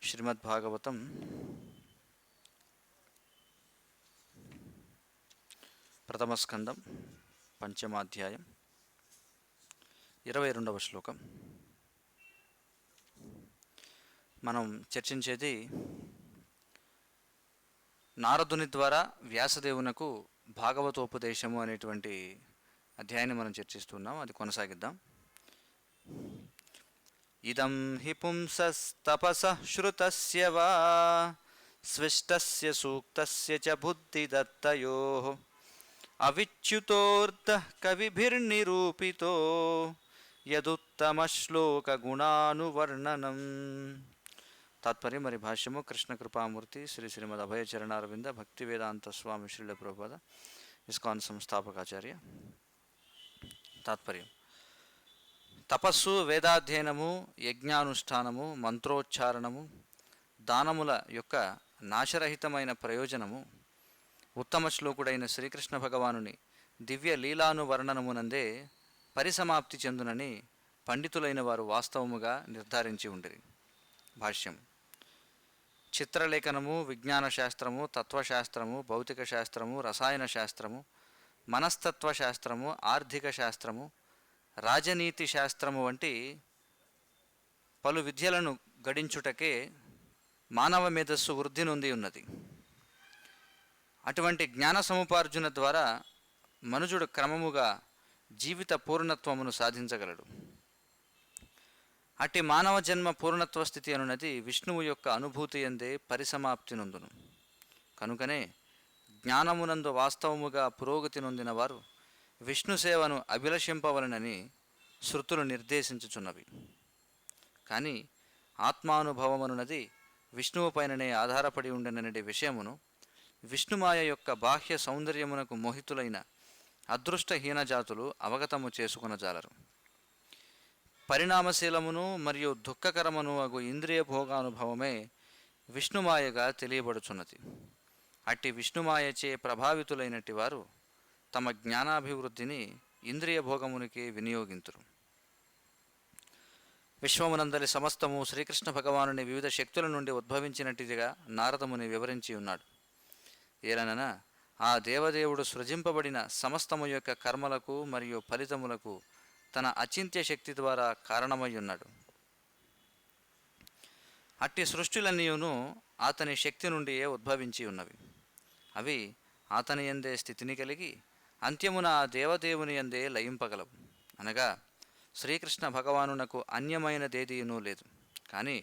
శ్రీమద్భాగవతం ప్రథమ స్కందం పంచమాధ్యాయం 22వ శ్లోకం. మనం చర్చించేది నారదుని ద్వారా వ్యాసదేవునకు భాగవతోపదేశము అనేటువంటి అధ్యాయాన్ని మనం చర్చిస్తున్నాం. అది కొనసాగిద్దాం. ఇదం హి పుంసస్తపసః శ్రుతస్య వా స్విష్టస్య సూక్తస్య చ బుద్ధిదత్తయోః అవిచ్యుతోర్ధః కవిభిర్నిరూపితో యదుత్తమశ్లోకగుణానువర్ణనం. తాత్పర్యం మరి భాష్యము కృష్ణ కృపామూర్తి శ్రీ శ్రీమద్ అభయచరణారవింద భక్తి వేదాంత స్వామి శ్రీల ప్రభుపాద ఇస్కాన్ సంస్థాపకాచార్య. తాత్పర్యం: తపస్సు, వేదాధ్యయనము, యజ్ఞానుష్ఠానము, మంత్రోచ్చారణము, దానముల యొక్క నాశరహితమైన ప్రయోజనము ఉత్తమ శ్లోకుడైన శ్రీకృష్ణ భగవానుని దివ్య లీలానువర్ణనమునందే పరిసమాప్తి చెందునని పండితులైన వారు వాస్తవముగా నిర్ధారించి ఉండిరి. భాష్యం: చిత్రలేఖనము, విజ్ఞాన శాస్త్రము, తత్వశాస్త్రము, భౌతిక శాస్త్రము, రసాయన శాస్త్రము, మనస్తత్వశాస్త్రము, ఆర్థిక శాస్త్రము, రాజనీతి శాస్త్రము వంటి పలు విద్యలను గడించుటకే మానవ మేధస్సు వృద్ధి నొంది ఉన్నది. అటువంటి జ్ఞాన సముపార్జున ద్వారా మనుజుడు క్రమముగా జీవిత పూర్ణత్వమును సాధించగలడు. అట్టి మానవ జన్మ పూర్ణత్వ స్థితి అనున్నది విష్ణువు యొక్క అనుభూతి యందే పరిసమాప్తి నొందును. కనుకనే జ్ఞానమునందు వాస్తవముగా పురోగతి నొందిన వారు విష్ణు సేవను అభిలషింపవలనని శృతులు నిర్దేశించుచున్నవి. కానీ ఆత్మానుభవమనున్నది విష్ణువు పైననే ఆధారపడి ఉండననే విషయమును విష్ణుమాయ యొక్క బాహ్య సౌందర్యమునకు మోహితులైన అదృష్టహీన జాతులు అవగతము చేసుకొనజాలరు. పరిణామశీలమును మరియు దుఃఖకరమును అగు ఇంద్రియ భోగానుభవమే విష్ణుమాయగా తెలియబడుచున్నది. అట్టి విష్ణుమాయచే ప్రభావితులైనట్టి వారు తమ జ్ఞానాభివృద్ధిని ఇంద్రియ భోగమునికి వినియోగింతురు. విశ్వమునందలి సమస్తము శ్రీకృష్ణ భగవానుని వివిధ శక్తుల నుండి ఉద్భవించినట్టుగా నారదముని వివరించి ఉన్నాడు. ఏలనన ఆ దేవదేవుడు సృజింపబడిన సమస్తము యొక్క కర్మలకు మరియు ఫలితములకు తన అచింత్య శక్తి ద్వారా కారణమై ఉన్నాడు. అట్టి సృష్టిలన్నీయును అతని శక్తి నుండియే ఉద్భవించి ఉన్నవి. అవి అతని యందే స్థితిని కలిగి అంత్యమున ఆ దేవదేవుని యందే లయింపగలవు. అనగా శ్రీకృష్ణ భగవానునకు అన్యమైనదేదీనూ లేదు. కానీ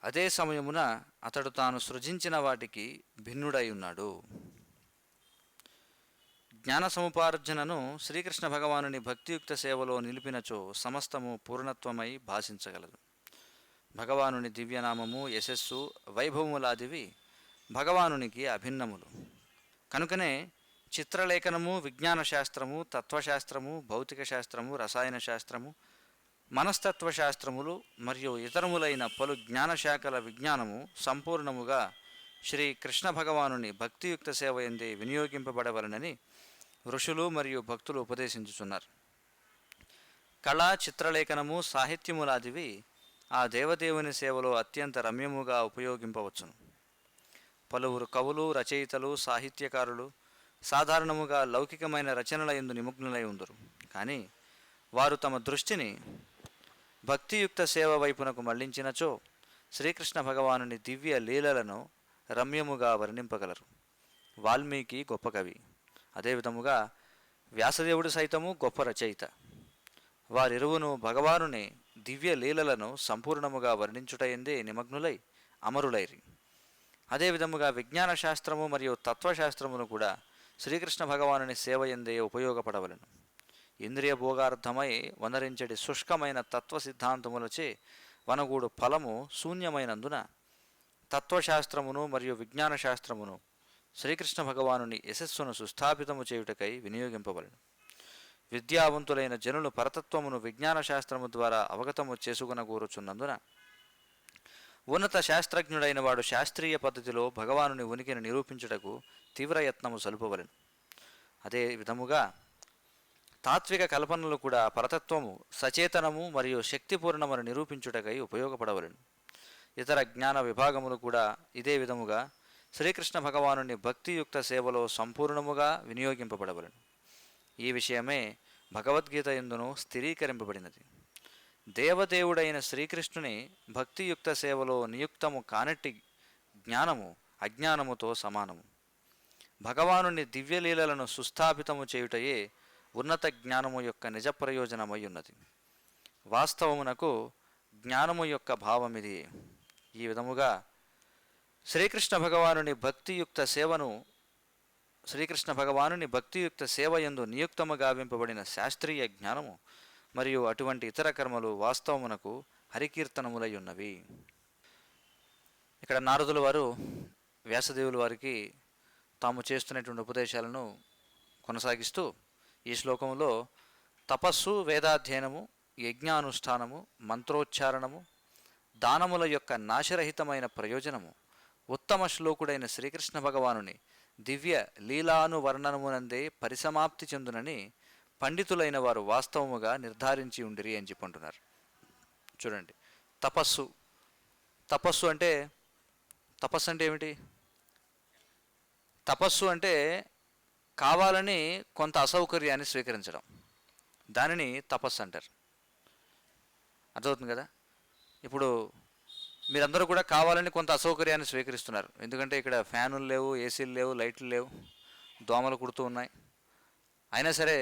అదే సమయమున అతడు తాను సృజించిన వాటికి భిన్నుడై ఉన్నాడు. జ్ఞాన సముపార్జనను శ్రీకృష్ణ భగవానుని భక్తియుక్త సేవలో నిలిపినచో సమస్తము పూర్ణత్వమై భాషించగలదు. భగవానుని దివ్యనామము, యశస్సు, వైభవములాదివి భగవానునికి అభిన్నములు. కనుకనే చిత్రలేఖనము, విజ్ఞాన శాస్త్రము, తత్వశాస్త్రము, భౌతిక శాస్త్రము, రసాయన శాస్త్రము, మనస్తత్వశాస్త్రములు మరియు ఇతరములైన పలు జ్ఞానశాఖల విజ్ఞానము సంపూర్ణముగా శ్రీ కృష్ణ భగవానుని భక్తియుక్త సేవ యందే వినియోగింపబడవలనని ఋషులు మరియు భక్తులు ఉపదేశించుచున్నారు. కళా, చిత్రలేఖనము, సాహిత్యములాదివి ఆ దేవదేవుని సేవలో అత్యంత రమ్యముగా ఉపయోగింపవచ్చును. పలువురు కవులు, రచయితలు, సాహిత్యకారులు సాధారణముగా లౌకికమైన రచనల యందు నిమగ్నులై ఉందరు. కానీ వారు తమ దృష్టిని భక్తియుక్త సేవ వైపునకు మళ్లించినచో శ్రీకృష్ణ భగవానుని దివ్య లీలలను రమ్యముగా వర్ణింపగలరు. వాల్మీకి గొప్ప కవి, అదేవిధముగా వ్యాసదేవుడు సైతము గొప్ప రచయిత. వారిరువును భగవానుని దివ్య లీలలను సంపూర్ణముగా వర్ణించుటయందే నిమగ్నులై అమరులైరి. అదేవిధముగా విజ్ఞాన శాస్త్రము మరియు తత్వశాస్త్రమును కూడా శ్రీకృష్ణ భగవానుని సేవయందే ఉపయోగపడవలను. ఇంద్రియ భోగార్థమై వనరించడి శుష్కమైన తత్వ సిద్ధాంతములచే వనగూడు ఫలము శూన్యమైనందున తత్వశాస్త్రమును మరియు విజ్ఞాన శాస్త్రమును శ్రీకృష్ణ భగవానుని యశస్సును సుస్థాపితము చేయుటకై వినియోగింపవలను. విద్యావంతులైన జనులు పరతత్వమును విజ్ఞాన శాస్త్రము ద్వారా అవగతము చేసుకొనగూరుచున్నందున ఉన్నత శాస్త్రజ్ఞుడైన వాడు శాస్త్రీయ పద్ధతిలో భగవానుని ఉనికిని నిరూపించుటకు తీవ్రయత్నము సలుపవలెను. అదే విధముగా తాత్విక కల్పనలు కూడా పరతత్వము సచేతనము మరియు శక్తిపూర్ణమని నిరూపించుటకై ఉపయోగపడవలెను. ఇతర జ్ఞాన విభాగములు కూడా ఇదే విధముగా శ్రీకృష్ణ భగవానుని భక్తియుక్త సేవలో సంపూర్ణముగా వినియోగింపబడవలెను. ఈ విషయమే భగవద్గీత యందును స్థిరీకరింపబడినది. దేవదేవుడైన శ్రీకృష్ణుని భక్తియుక్త సేవలో నియుక్తము కానట్టి జ్ఞానము అజ్ఞానముతో సమానము. భగవానుని దివ్యలీలలను సుస్థాపితము చేయుటయే ఉన్నత జ్ఞానము యొక్క నిజ ప్రయోజనమై ఉన్నది. వాస్తవమునకు జ్ఞానము యొక్క భావమిది. ఈ విధముగా శ్రీకృష్ణ భగవానుని భక్తియుక్త సేవయందు నియుక్తము గావింపబడిన శాస్త్రీయ జ్ఞానము మరియు అటువంటి ఇతర కర్మలు వాస్తవమునకు హరికీర్తనములై ఉన్నవి. ఇక్కడ నారదుల వారు వ్యాసదేవుల వారికి తాము చేస్తున్నటువంటి ఉపదేశాలను కొనసాగిస్తూ ఈ శ్లోకంలో తపస్సు, వేదాధ్యయనము, యజ్ఞానుష్ఠానము, మంత్రోచ్చారణము, దానముల యొక్క నాశరహితమైన ప్రయోజనము ఉత్తమ శ్లోకుడైన శ్రీకృష్ణ భగవానుని దివ్య లీలానువర్ణనమునందే పరిసమాప్తి చెందునని పండితులైన వారు వాస్తవముగా నిర్ధారించి ఉండిరి అని చెప్పుంటున్నారు. చూడండి, తపస్సు అంటే ఏమిటి? తపస్సు అంటే కావాలని కొంత అసౌకర్యాన్ని స్వీకరించడం, దానిని తపస్సు అంటారు. అర్థమవుతుంది కదా? ఇప్పుడు మీరందరూ కూడా కావాలని కొంత అసౌకర్యాన్ని స్వీకరిస్తున్నారు. ఎందుకంటే ఇక్కడ ఫ్యానులు లేవు, ఏసీలు లేవు, లైట్లు లేవు, దోమలు కుడుతూ ఉన్నాయి. అయినా సరే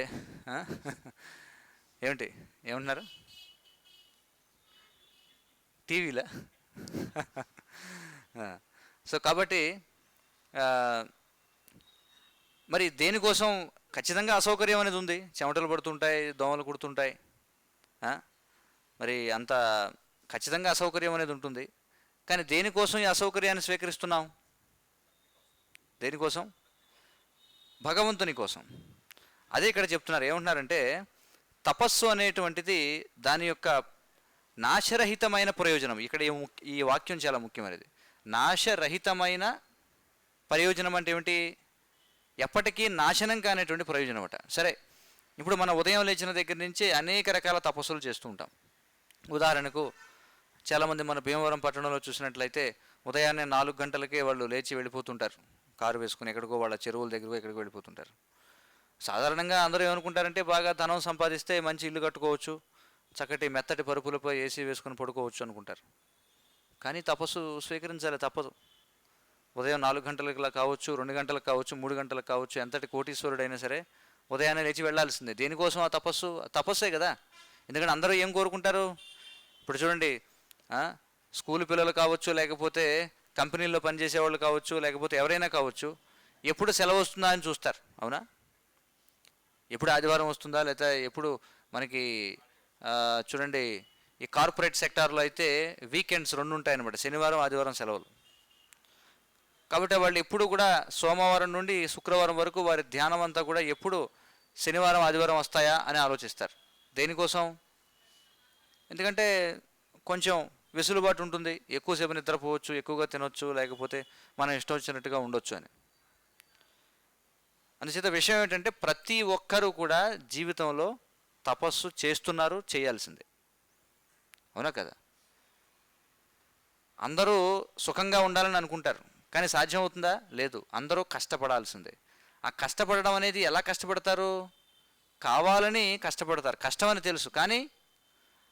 ఏమంటున్నారు? టీవీలా? సో కాబట్టి మరి దేనికోసం ఖచ్చితంగా అసౌకర్యం అనేది ఉంది. చెమటలు పడుతుంటాయి, దోమలు కుడుతుంటాయి, మరి అంత ఖచ్చితంగా అసౌకర్యం అనేది ఉంటుంది. కానీ దేనికోసం ఈ అసౌకర్యాన్ని స్వీకరిస్తున్నాం? దేనికోసం? భగవంతుని కోసం. అదే ఇక్కడ చెప్తున్నారు. ఏమంటున్నారంటే తపస్సు అనేటువంటిది దాని యొక్క నాశరహితమైన ప్రయోజనం. ఇక్కడ ఈ వాక్యం చాలా ముఖ్యమైనది. నాశరహితమైన ప్రయోజనం అంటే ఏమిటి? ఎప్పటికీ నాశనం కానేటువంటి ప్రయోజనం అట. సరే, ఇప్పుడు మనం ఉదయం లేచిన దగ్గర నుంచి అనేక రకాల తపస్సులు చేస్తూ ఉంటాం. ఉదాహరణకు చాలామంది మన భీమవరం పట్టణంలో చూసినట్లయితే ఉదయాన్నే 4 గంటలకే వాళ్ళు లేచి వెళ్ళిపోతుంటారు. కారు వేసుకుని ఎక్కడికో వాళ్ళ చెరువుల దగ్గరకు ఎక్కడికో వెళ్ళిపోతుంటారు. సాధారణంగా అందరూ ఏమనుకుంటారంటే బాగా ధనం సంపాదిస్తే మంచి ఇల్లు కట్టుకోవచ్చు, చక్కటి మెత్తటి పరుపులపై ఏసీ వేసుకుని పడుకోవచ్చు అనుకుంటారు. కానీ తపస్సు స్వీకరించాలి, తప్పదు. ఉదయం 4 గంటలకు కావచ్చు, 2 గంటలకు కావచ్చు, 3 గంటలకు కావచ్చు, ఎంతటి కోటీశ్వరుడైనా సరే ఉదయాన్నే లేచి వెళ్ళాల్సిందే. దేనికోసం? ఆ తపస్సే కదా. ఎందుకంటే అందరూ ఏం కోరుకుంటారు? ఇప్పుడు చూడండి, స్కూల్ పిల్లలు కావచ్చు, లేకపోతే కంపెనీల్లో పనిచేసే వాళ్ళు కావచ్చు, లేకపోతే ఎవరైనా కావచ్చు, ఎప్పుడు సెలవు వస్తుందా అని చూస్తారు. అవునా? ఎప్పుడు ఆదివారం వస్తుందా, లేదా ఎప్పుడు మనకి చూడండి ఈ కార్పొరేట్ సెక్టార్లో అయితే వీకెండ్స్ 2 ఉంటాయన్నమాట, శనివారం ఆదివారం సెలవులు. కాబట్టి వాళ్ళు ఎప్పుడు కూడా సోమవారం నుండి శుక్రవారం వరకు వారి ధ్యానం అంతా కూడా ఎప్పుడు శనివారం ఆదివారం వస్తాయా అని ఆలోచిస్తారు. దేనికోసం? ఎందుకంటే కొంచెం వెసులుబాటు ఉంటుంది, ఎక్కువసేపు నిద్రపోవచ్చు, ఎక్కువగా తినొచ్చు, లేకపోతే మనం ఇష్టం వచ్చినట్టుగా ఉండొచ్చు అని. అందుచేత విషయం ఏంటంటే ప్రతి ఒక్కరూ కూడా జీవితంలో తపస్సు చేస్తున్నారు, చేయాల్సిందే. అవునా కదా? అందరూ సుఖంగా ఉండాలని అనుకుంటారు, కానీ సాధ్యం అవుతుందా? లేదు. అందరూ కష్టపడాల్సిందే. ఆ కష్టపడడం అనేది ఎలా కష్టపడతారు? కావాలని కష్టపడతారు, కష్టమని తెలుసు, కానీ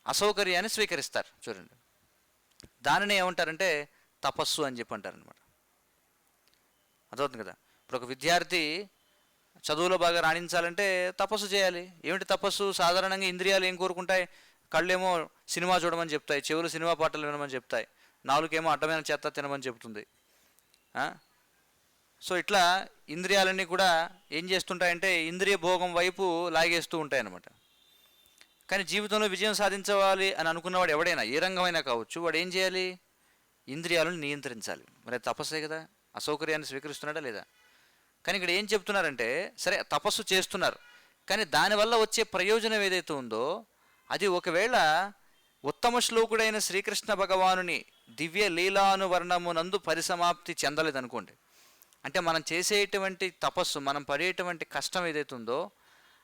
అసౌకర్యాన్ని స్వీకరిస్తారు. చూడండి, దానిని ఏమంటారంటే తపస్సు అని చెప్పి అంటారు అనమాట. అర్థమవుతుంది కదా? ఇప్పుడు ఒక విద్యార్థి చదువులో బాగా రాణించాలంటే తపస్సు చేయాలి. ఏమిటి తపస్సు? సాధారణంగా ఇంద్రియాలు ఏం కోరుకుంటాయి? కళ్ళేమో సినిమా చూడమని చెప్తాయి, చెవులు సినిమా పాటలు వినమని చెప్తాయి, నాలుకేమో అడ్డమైన చెత్త తినమని చెప్తుంది. సో ఇట్లా ఇంద్రియాలన్నీ కూడా ఏం చేస్తుంటాయంటే ఇంద్రియ భోగం వైపు లాగేస్తూ ఉంటాయన్నమాట. కానీ జీవితంలో విజయం సాధించవాలి అని అనుకున్నవాడు ఎవడైనా, ఏ రంగమైనా కావచ్చు, వాడు ఏం చేయాలి? ఇంద్రియాలను నియంత్రించాలి. మరి తపస్సే కదా. అసౌకర్యాన్ని స్వీకరిస్తున్నాడా లేదా? కానీ ఇక్కడ ఏం చెప్తున్నారంటే, సరే తపస్సు చేస్తున్నారు, కానీ దానివల్ల వచ్చే ప్రయోజనం ఏదైతే ఉందో అది ఒకవేళ ఉత్తమ శ్లోకుడైన శ్రీకృష్ణ భగవానుని దివ్య లీలానువర్ణమునందు పరిసమాప్తి చెందలేదనుకోండి, అంటే మనం చేసేటువంటి తపస్సు, మనం పడేటువంటి కష్టం ఏదైతే ఉందో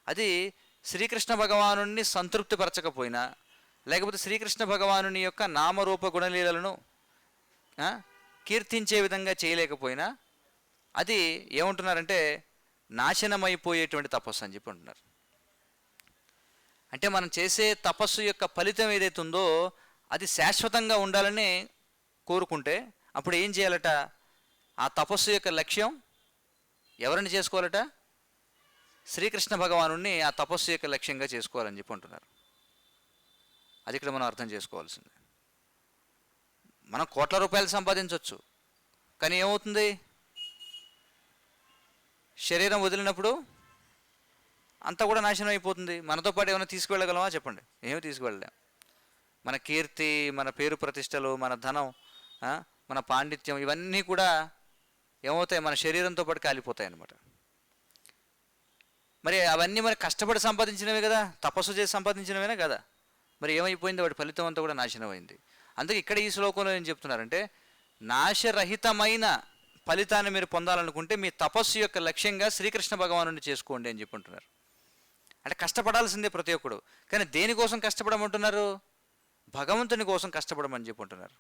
అది శ్రీకృష్ణ భగవానుని సంతృప్తిపరచకపోయినా, లేకపోతే శ్రీకృష్ణ భగవానుని యొక్క నామరూప గుణలీలను కీర్తించే విధంగా చేయలేకపోయినా అది ఏమంటున్నారంటే నాశనమైపోయేటువంటి తపస్సు అని చెప్పి అంటున్నారు. అంటే మనం చేసే తపస్సు యొక్క ఫలితం ఏదైతే ఉందో అది శాశ్వతంగా ఉండాలని కోరుకుంటే అప్పుడు ఏం చేయాలట? ఆ తపస్సు యొక్క లక్ష్యం ఎవరిని చేసుకోవాలట? శ్రీకృష్ణ భగవానుని ఆ తపస్సు యొక్క లక్ష్యంగా చేసుకోవాలని చెప్పి అంటున్నారు. అది ఇక్కడ మనం అర్థం చేసుకోవాల్సింది. మనం కోట్ల రూపాయలు సంపాదించవచ్చు, కానీ ఏమవుతుంది? శరీరం వదిలినప్పుడు అంతా కూడా నాశనం అయిపోతుంది. మనతో పాటు ఏమైనా తీసుకువెళ్ళగలమా చెప్పండి? ఏమీ తీసుకువెళ్ళలేం. మన కీర్తి, మన పేరు ప్రతిష్టలు, మన ధనం, మన పాండిత్యం ఇవన్నీ కూడా ఏమవుతాయి? మన శరీరంతో పాటు కాలిపోతాయి అన్నమాట. మరి అవన్నీ మరి కష్టపడి సంపాదించినవే కదా, తపస్సు చేసి సంపాదించినవేనా కదా. మరి ఏమైపోయింది? వాటి ఫలితం అంతా కూడా నాశనమైంది. అందుకే ఇక్కడ ఈ శ్లోకంలో ఏం చెప్తున్నారంటే నాశరహితమైన ఫలితాన్ని మీరు పొందాలనుకుంటే మీ తపస్సు యొక్క లక్ష్యంగా శ్రీకృష్ణ భగవానుని చేసుకోండి అని చెప్పుంటున్నారు. అంటే కష్టపడాల్సిందే ప్రతి ఒక్కడు, కానీ దేనికోసం కష్టపడమంటున్నారు? భగవంతుని కోసం కష్టపడమని చెప్పుంటున్నారు.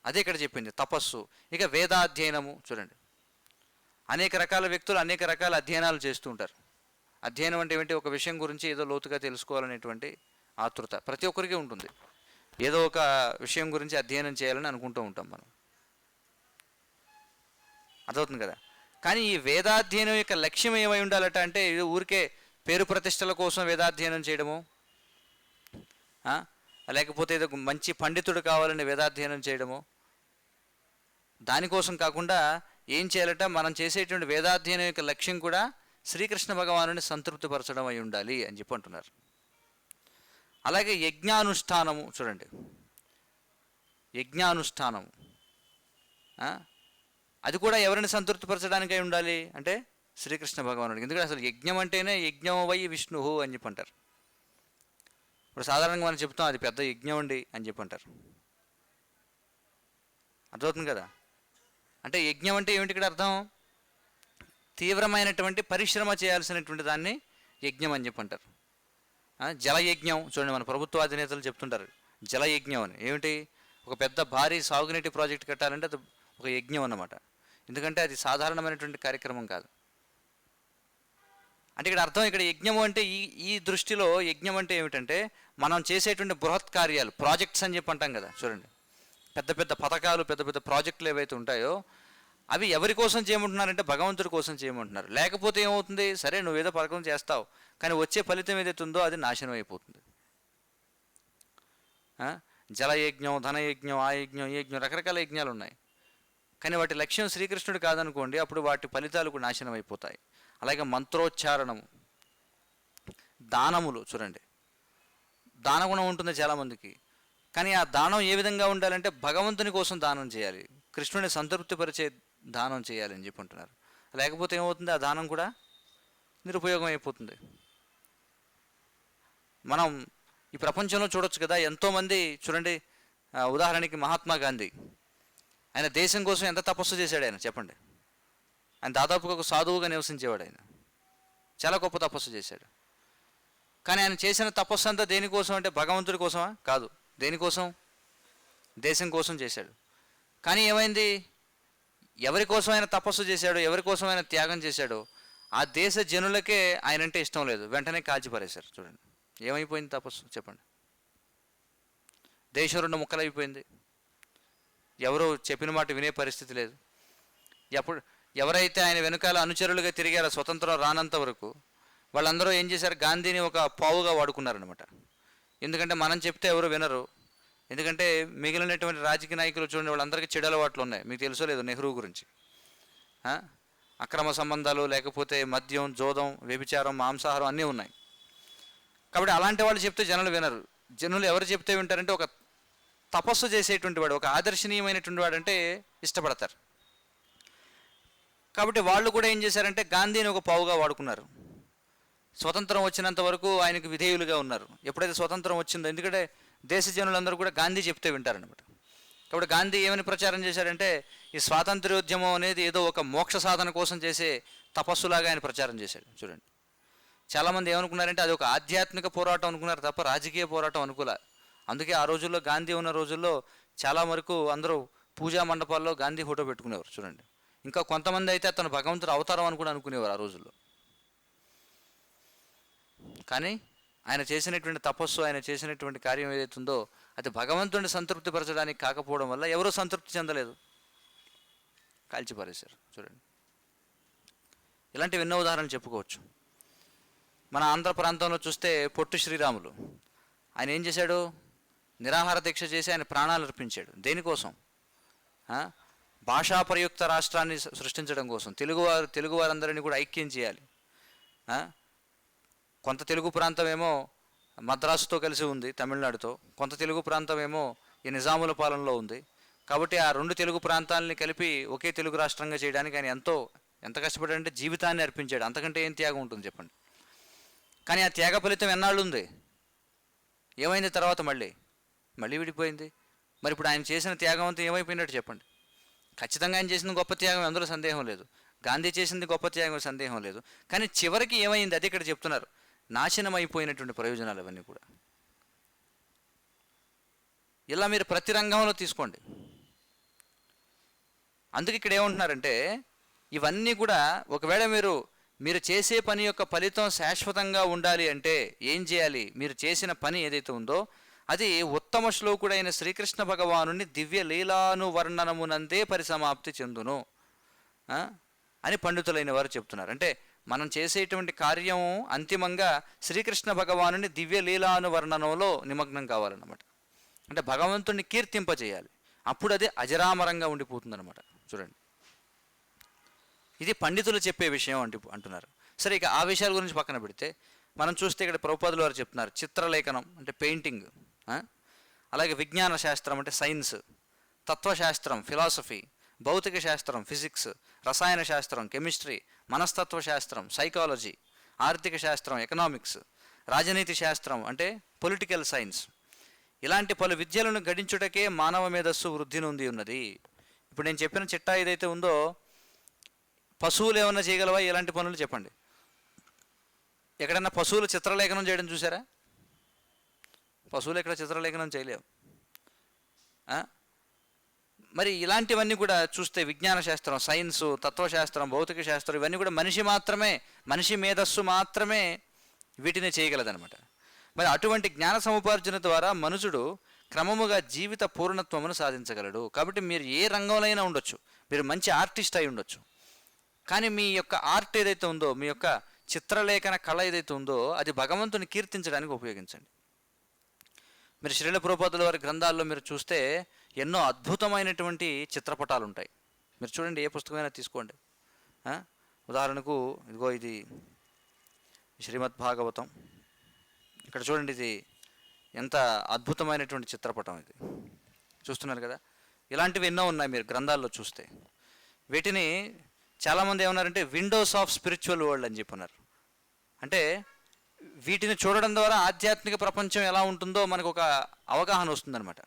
అదే ఇక్కడ చెప్పింది తపస్సు. ఇక వేదాధ్యయనము చూడండి, అనేక రకాల వ్యక్తులు అనేక రకాల అధ్యయనాలు చేస్తూ ఉంటారు. అధ్యయనం అంటే ఏమిటి? ఒక విషయం గురించి ఏదో లోతుగా తెలుసుకోవాలనేటువంటి ఆతృత ప్రతి ఒక్కరికి ఉంటుంది. ఏదో ఒక విషయం గురించి అధ్యయనం చేయాలని అనుకుంటూ ఉంటాం మనం, అదవుతుంది కదా. కానీ ఈ వేదాధ్యయనం యొక్క లక్ష్యం ఏమై ఉండాలట అంటే ఊరికే పేరు ప్రతిష్టల కోసం వేదాధ్యయనం చేయడము, లేకపోతే ఏదో మంచి పండితుడు కావాలని వేదాధ్యయనం చేయడము, దానికోసం కాకుండా ఏం చేయాలట? మనం చేసేటువంటి వేదాధ్యయనం యొక్క లక్ష్యం కూడా శ్రీకృష్ణ భగవానుని సంతృప్తిపరచడం అయి ఉండాలి అని చెప్పి అంటున్నారు. అలాగే యజ్ఞానుష్ఠానము చూడండి, యజ్ఞానుష్ఠానము అది కూడా ఎవరిని సంతృప్తిపరచడానికై ఉండాలి అంటే శ్రీకృష్ణ భగవానుడికి. ఎందుకంటే అసలు యజ్ఞం అంటేనే యజ్ఞం వై విష్ణు అని చెప్పి అంటారు. ఇప్పుడు సాధారణంగా మనం చెప్తాం అది పెద్ద యజ్ఞం అండి అని చెప్పి అంటారు. అర్థమవుతుంది కదా. అంటే యజ్ఞం అంటే ఏమిటి ఇక్కడ అర్థం? తీవ్రమైనటువంటి పరిశ్రమ చేయాల్సినటువంటి దాన్ని యజ్ఞం అని చెప్పి అంటారు. జలయజ్ఞం చూడండి, మన ప్రభుత్వ అధినేతలు చెప్తుంటారు జలయజ్ఞం అని. ఏమిటి? ఒక పెద్ద భారీ సాగునీటి ప్రాజెక్ట్ కట్టాలంటే అది ఒక యజ్ఞం అన్నమాట. ఎందుకంటే అది సాధారణమైనటువంటి కార్యక్రమం కాదు. అంటే ఇక్కడ అర్థం, ఇక్కడ యజ్ఞము అంటే ఈ దృష్టిలో యజ్ఞం అంటే ఏమిటంటే మనం చేసేటువంటి బృహత్ కార్యాలు, ప్రాజెక్ట్స్ అని చెప్పి అంటాం కదా. చూడండి, పెద్ద పెద్ద పథకాలు, పెద్ద పెద్ద ప్రాజెక్టులు ఏవైతే ఉంటాయో అవి ఎవరి కోసం చేయమంటున్నారంటే భగవంతుడి కోసం చేయమంటున్నారు. లేకపోతే ఏమవుతుంది? సరే నువ్వేదో పథకం చేస్తావు, కానీ వచ్చే ఫలితం ఏదైతే ఉందో అది నాశనం అయిపోతుంది. జలయజ్ఞం, ధనయజ్ఞం, ఆ యజ్ఞం, ఈ యజ్ఞం, రకరకాల యజ్ఞాలు ఉన్నాయి. కానీ వాటి లక్ష్యం శ్రీకృష్ణుడు కాదనుకోండి, అప్పుడు వాటి ఫలితాలు కూడా నాశనం అయిపోతాయి. అలాగే మంత్రోచ్చారణము, దానములు చూడండి, దానగుణం ఉంటుంది చాలామందికి. కానీ ఆ దానం ఏ విధంగా ఉండాలంటే భగవంతుని కోసం దానం చేయాలి, కృష్ణుని సంతృప్తిపరిచే దానం చేయాలని చెప్పి అంటున్నారు. లేకపోతే ఏమవుతుంది? ఆ దానం కూడా నిరుపయోగం అయిపోతుంది. మనం ఈ ప్రపంచంలో చూడొచ్చు కదా, ఎంతోమంది చూడండి, ఉదాహరణకి మహాత్మా గాంధీ, ఆయన దేశం కోసం ఎంత తపస్సు చేశాడు ఆయన చెప్పండి. ఆయన దాదాపుగా ఒక సాధువుగా నివసించేవాడు. ఆయన చాలా గొప్ప తపస్సు చేశాడు. కానీ ఆయన చేసిన తపస్సు అంతా దేనికోసం అంటే భగవంతుడి కోసమా? కాదు. దేనికోసం? దేశం కోసం చేశాడు. కానీ ఏమైంది? ఎవరి కోసం ఆయన తపస్సు చేశాడో, ఎవరి కోసం ఆయన త్యాగం చేశాడో ఆ దేశ జనులకే ఆయనంటే ఇష్టం లేదు, వెంటనే కాల్చిపారేశారు. చూడండి ఏమైపోయింది తపస్సు చెప్పండి. దేశం రెండు ముక్కలైపోయింది. ఎవరు చెప్పిన మాట వినే పరిస్థితి లేదు. ఎవరైతే ఆయన వెనుకాల అనుచరులుగా తిరిగారో స్వతంత్రం రానంత వరకు వాళ్ళందరూ ఏం చేశారు? గాంధీని ఒక పావుగా వాడుకున్నారనమాట. ఎందుకంటే మనం చెప్తే ఎవరు వినరు. ఎందుకంటే మిగిలినటువంటి రాజకీయ నాయకులు చూడండి, వాళ్ళందరికీ చెడు అలవాట్లు ఉన్నాయి. మీకు తెలుసో లేదు నెహ్రూ గురించి, అక్రమ సంబంధాలు, లేకపోతే మద్యం, జోదం, వ్యభిచారం, మాంసాహారం అన్నీ ఉన్నాయి. కాబట్టి అలాంటి వాళ్ళు చెప్తే జనులు వినరు. జనులు ఎవరు చెప్తే వింటారంటే ఒక తపస్సు చేసేటువంటి వాడు, ఒక ఆదర్శనీయమైనటువంటి వాడు అంటే ఇష్టపడతారు. కాబట్టి వాళ్ళు కూడా ఏం చేశారంటే గాంధీని ఒక పావుగా వాడుకున్నారు. స్వతంత్రం వచ్చినంత వరకు ఆయనకు విధేయులుగా ఉన్నారు. ఎప్పుడైతే స్వతంత్రం వచ్చిందో, ఎందుకంటే దేశ జనులందరూ కూడా గాంధీ చెప్తే వింటారనమాట. కాబట్టి గాంధీ ఏమని ప్రచారం చేశారంటే ఈ స్వాతంత్ర్యోద్యమం అనేది ఏదో ఒక మోక్ష సాధన కోసం చేసే తపస్సులాగా ఆయన ప్రచారం చేశాడు. చూడండి చాలామంది ఏమనుకున్నారంటే అది ఒక ఆధ్యాత్మిక పోరాటం అనుకున్నారు తప్ప రాజకీయ పోరాటం అనుకోలే. అందుకే ఆ రోజుల్లో గాంధీ ఉన్న రోజుల్లో చాలా వరకు అందరూ పూజా మండపాల్లో గాంధీ ఫోటో పెట్టుకునేవారు చూడండి. ఇంకా కొంతమంది అయితే అతను భగవంతుడు అవతారం అని కూడా అనుకునేవారు ఆ రోజుల్లో. కానీ ఆయన చేసినటువంటి తపస్సు, ఆయన చేసినటువంటి కార్యం ఏదైతుందో అది భగవంతుడిని సంతృప్తిపరచడానికి కాకపోవడం వల్ల ఎవరూ సంతృప్తి చెందలేదు, కాల్చిపారేశారు చూడండి. ఇలాంటివి ఎన్నో ఉదాహరణలు చెప్పుకోవచ్చు. మన ఆంధ్ర ప్రాంతంలో చూస్తే పొట్టి శ్రీరాములు, ఆయన ఏం చేశాడు? నిరాహార దీక్ష చేసి ఆయన ప్రాణాలు అర్పించాడు. దేనికోసం? భాషా ప్రయుక్త రాష్ట్రాన్ని సృష్టించడం కోసం. తెలుగు వారందరినీ కూడా ఐక్యం చేయాలి. కొంత తెలుగు ప్రాంతం ఏమో మద్రాసుతో కలిసి ఉంది, తమిళనాడుతో. కొంత తెలుగు ప్రాంతం ఏమో ఈ నిజాముల పాలనలో ఉంది. కాబట్టి ఆ రెండు తెలుగు ప్రాంతాలని కలిపి ఒకే తెలుగు రాష్ట్రంగా చేయడానికి ఆయన ఎంత కష్టపడాడంటే జీవితాన్ని అర్పించాడు. అంతకంటే ఏం త్యాగం ఉంటుంది చెప్పండి. కానీ ఆ త్యాగ ఫలితం ఎన్నాళ్ళు ఉంది? ఏమైంది తర్వాత? మళ్ళీ విడిపోయింది. మరి ఇప్పుడు ఆయన చేసిన త్యాగం అంతా ఏమైపోయినట్టు చెప్పండి? ఖచ్చితంగా ఆయన చేసిన గొప్ప త్యాగం, అందులో సందేహం లేదు. గాంధీ చేసింది గొప్ప త్యాగం, సందేహం లేదు. కానీ చివరికి ఏమైంది? అది ఇక్కడ చెప్తున్నారు. నాశనం అయిపోయినటువంటి ప్రయోజనాలు అవన్నీ కూడా. ఇలా మీరు ప్రతి రంగంలో తీసుకోండి. అందుకే ఇక్కడ ఏమంటున్నారంటే ఇవన్నీ కూడా ఒకవేళ మీరు చేసే పని యొక్క ఫలితం శాశ్వతంగా ఉండాలి అంటే ఏం చేయాలి? మీరు చేసిన పని ఏదైతే ఉందో అది ఉత్తమ శ్లోకుడైన శ్రీకృష్ణ భగవానుని దివ్య లీలాను వర్ణనమునందే పరిసమాప్తి చెందును అని పండితులైన వారు చెప్తున్నారు. అంటే మనం చేసేటువంటి కార్యం అంతిమంగా శ్రీకృష్ణ భగవానుని దివ్య లీలాను వర్ణనంలో నిమగ్నం కావాలన్నమాట. అంటే భగవంతుడిని కీర్తింపజేయాలి. అప్పుడు అది అజరామరంగా ఉండిపోతుందన్నమాట. చూడండి, ఇది పండితులు చెప్పే విషయం అంటున్నారు. సరే, ఇక ఆ విషయాల గురించి పక్కన పెడితే మనం చూస్తే ఇక్కడ ప్రభుపాదులు వారు చెప్తున్నారు చిత్రలేఖనం అంటే పెయింటింగ్, అలాగే విజ్ఞాన శాస్త్రం అంటే సైన్స్, తత్వశాస్త్రం ఫిలాసఫీ, భౌతిక శాస్త్రం ఫిజిక్స్, రసాయన శాస్త్రం కెమిస్ట్రీ, మనస్తత్వ శాస్త్రం సైకాలజీ, ఆర్థిక శాస్త్రం ఎకనామిక్స్, రాజనీతి శాస్త్రం అంటే పొలిటికల్ సైన్స్, ఇలాంటి పలు విద్యలను గడించుటకే మానవ మేధస్సు వృద్ధి నొంది ఉన్నది. ఇప్పుడు నేను చెప్పిన చిట్టా ఏదైతే ఉందో పశువులు ఏమన్నా చేయగలవా ఇలాంటి పనులు చెప్పండి? ఎక్కడన్నా పశువులు చిత్రలేఖనం చేయడం చూసారా? పశువులు ఎక్కడ చిత్రలేఖనం చేయలేవు. మరి ఇలాంటివన్నీ కూడా చూస్తే విజ్ఞాన శాస్త్రం, సైన్సు, తత్వశాస్త్రం, భౌతిక శాస్త్రం ఇవన్నీ కూడా మనిషి మేధస్సు మాత్రమే వీటిని చేయగలదనమాట. మరి అటువంటి జ్ఞాన సముపార్జన ద్వారా మనుషుడు క్రమముగా జీవిత పూర్ణత్వమును సాధించగలడు. కాబట్టి మీరు ఏ రంగంలో అయినా ఉండొచ్చు, మీరు మంచి ఆర్టిస్ట్ అయి ఉండొచ్చు, కానీ మీ యొక్క ఆర్ట్ ఏదైతే ఉందో, మీ యొక్క చిత్రలేఖన కళ ఏదైతే ఉందో అది భగవంతుని కీర్తించడానికి ఉపయోగించండి. మీరు శ్రీల ప్రభుపాదుల వారి గ్రంథాల్లో మీరు చూస్తే ఎన్నో అద్భుతమైనటువంటి చిత్రపటాలు ఉంటాయి. మీరు చూడండి, ఏ పుస్తకమైనా తీసుకోండి. ఉదాహరణకు ఇదిగో ఇది శ్రీమద్ భాగవతం. ఇక్కడ చూడండి, ఇది ఎంత అద్భుతమైనటువంటి చిత్రపటం. ఇది చూస్తున్నారు కదా. ఇలాంటివి ఎన్నో ఉన్నాయి మీరు గ్రంథాల్లో చూస్తే. వీటిని చాలామంది ఏమన్నారంటే విండోస్ ఆఫ్ స్పిరిచువల్ వరల్డ్ అని చెప్పన్నారు. అంటే వీటిని చూడడం ద్వారా ఆధ్యాత్మిక ప్రపంచం ఎలా ఉంటుందో మనకు ఒక అవగాహన వస్తుందన్నమాట.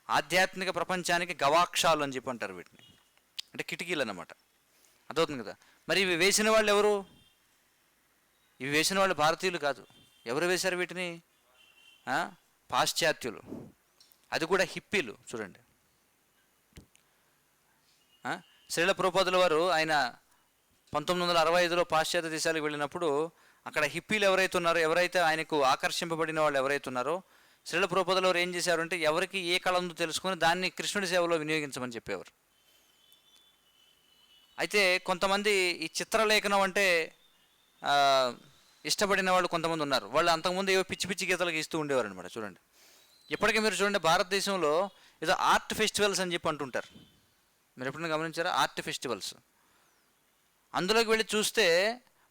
ఆధ్యాత్మిక ప్రపంచానికి గవాక్షాలు అని చెప్పి అంటారు వీటిని, అంటే కిటికీలు అన్నమాట. అర్థమవుతుంది కదా. మరి ఇవి వేసిన వాళ్ళు ఎవరు? ఇవి వేసిన వాళ్ళు భారతీయులు కాదు. ఎవరు వేశారు వీటిని? పాశ్చాత్యులు, అది కూడా హిప్పీలు. చూడండి, శ్రీల ప్రభుపాదుల వారు ఆయన 1965లో పాశ్చాత్య దేశాలకు వెళ్ళినప్పుడు అక్కడ హిప్పీలు ఎవరైతే ఆయనకు ఆకర్షింపబడిన వాళ్ళు ఎవరైతే ఉన్నారో శ్రీల ప్రభుపాదుల వారు ఏం చేశారంటే ఎవరికి ఏ కళ ఉందో తెలుసుకొని దాన్ని కృష్ణుడి సేవలో వినియోగించమని చెప్పేవారు. అయితే కొంతమంది ఈ చిత్రలేఖనం అంటే ఇష్టపడిన వాళ్ళు కొంతమంది ఉన్నారు. వాళ్ళు అంతకుముందు ఏవో పిచ్చి పిచ్చి గీతలు గీస్తూ ఉండేవారు అనమాట. చూడండి, ఇప్పటికీ మీరు చూడండి, భారతదేశంలో ఏదో ఆర్ట్ ఫెస్టివల్స్ అని చెప్పి అంటుంటారు. మీరు ఎప్పుడైనా గమనించారా? Art festivals. అందులోకి వెళ్ళి చూస్తే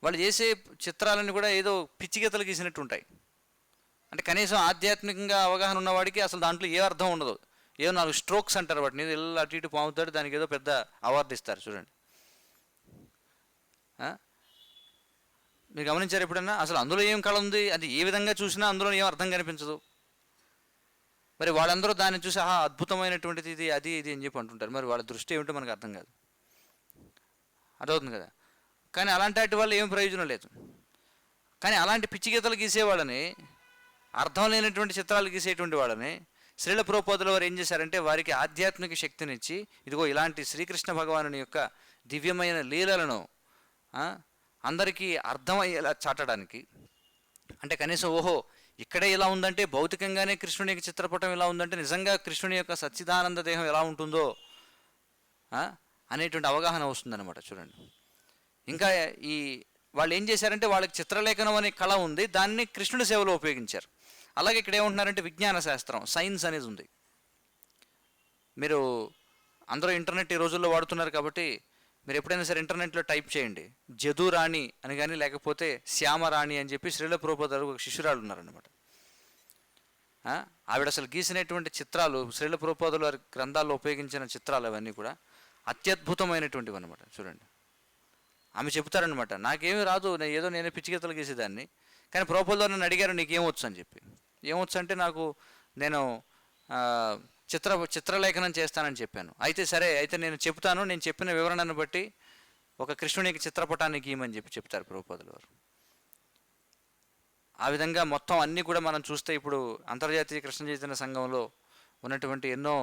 వాళ్ళు చేసే చిత్రాలన్నీ కూడా ఏదో పిచ్చి గీతలు గీసినట్టు ఉంటాయి. అంటే కనీసం ఆధ్యాత్మికంగా అవగాహన ఉన్నవాడికి అసలు దాంట్లో ఏ అర్థం ఉండదు. ఏదో 4 స్ట్రోక్స్ అంటారు వాటిని, ఇలా అటు ఇటు పాముతాడు, దానికి ఏదో పెద్ద అవార్డు ఇస్తారు. చూడండి, మీరు గమనించారు ఎప్పుడన్నా? అసలు అందులో ఏం కళ ఉంది, అది ఏ విధంగా చూసినా అందులో ఏం అర్థం కనిపించదు. మరి వాళ్ళందరూ దాన్ని చూసి అద్భుతమైనటువంటిది ఇది, అది ఇది అని చెప్పి అంటుంటారు. మరి వాళ్ళ దృష్టి ఏమిటో మనకు అర్థం కాదు. అదవుతుంది కదా. కానీ అలాంటి వాటి వల్ల ఏం ప్రయోజనం లేదు. కానీ అలాంటి పిచ్చి గీతలు గీసేవాళ్ళని, అర్థం లేనటువంటి చిత్రాలు గీసేటువంటి వాళ్ళని శ్రీల ప్రభుపాదుల వారు ఏం చేశారంటే వారికి ఆధ్యాత్మిక శక్తినిచ్చి, ఇదిగో ఇలాంటి శ్రీకృష్ణ భగవానుని యొక్క దివ్యమైన లీలలను అందరికీ అర్థమయ్యేలా చాటడానికి, అంటే కనీసం ఓహో ఇక్కడే ఇలా ఉందంటే భౌతికంగానే కృష్ణుని యొక్క చిత్రపటం ఇలా ఉందంటే నిజంగా కృష్ణుని యొక్క సచ్చిదానంద దేహం ఎలా ఉంటుందో అనేటువంటి అవగాహన వస్తుందన్నమాట. చూడండి, ఇంకా ఈ వాళ్ళు ఏం చేశారంటే వాళ్ళకి చిత్రలేఖనం అనే కళ ఉంది, దాన్ని కృష్ణుడి సేవలో ఉపయోగించారు. అలాగే ఇక్కడ ఏమంటున్నారంటే విజ్ఞాన శాస్త్రం, సైన్స్ అనేది ఉంది. మీరు అందరూ ఇంటర్నెట్ ఈ రోజుల్లో వాడుతున్నారు కాబట్టి మీరు ఎప్పుడైనా సరే ఇంటర్నెట్లో టైప్ చేయండి జదురాణి అని కానీ, లేకపోతే శ్యామరాణి అని చెప్పి శ్రీల ప్రభుపాదులు ఒక శిష్యురాలు ఉన్నారనమాట. ఆవిడ అసలు గీసినటువంటి చిత్రాలు, శ్రీల ప్రభుపాదుల వారి గ్రంథాల్లో ఉపయోగించిన చిత్రాలు అవన్నీ కూడా అత్యద్భుతమైనటువంటివి అనమాట. చూడండి, ఆమె చెబుతారనమాట, నాకేమీ రాదు, ఏదో నేనే పిచ్చిగీతలు గీసేదాన్ని, కానీ ప్రభుపాదులు నన్ను అడిగారు నీకేమొచ్చు అని చెప్పి. ఏమొచ్చు అంటే నేను చిత్రలేఖనం చేస్తానని చెప్పాను. అయితే సరే, అయితే నేను చెప్తాను, నేను చెప్పిన వివరణను బట్టి ఒక కృష్ణునికి చిత్రపటాన్ని గీయమని చెప్తారు ప్రభుపాదుల వారు. ఆ విధంగా మొత్తం అన్నీ కూడా మనం చూస్తే ఇప్పుడు అంతర్జాతీయ కృష్ణ చైతన్య సంఘంలో ఉన్నటువంటి ఎన్నో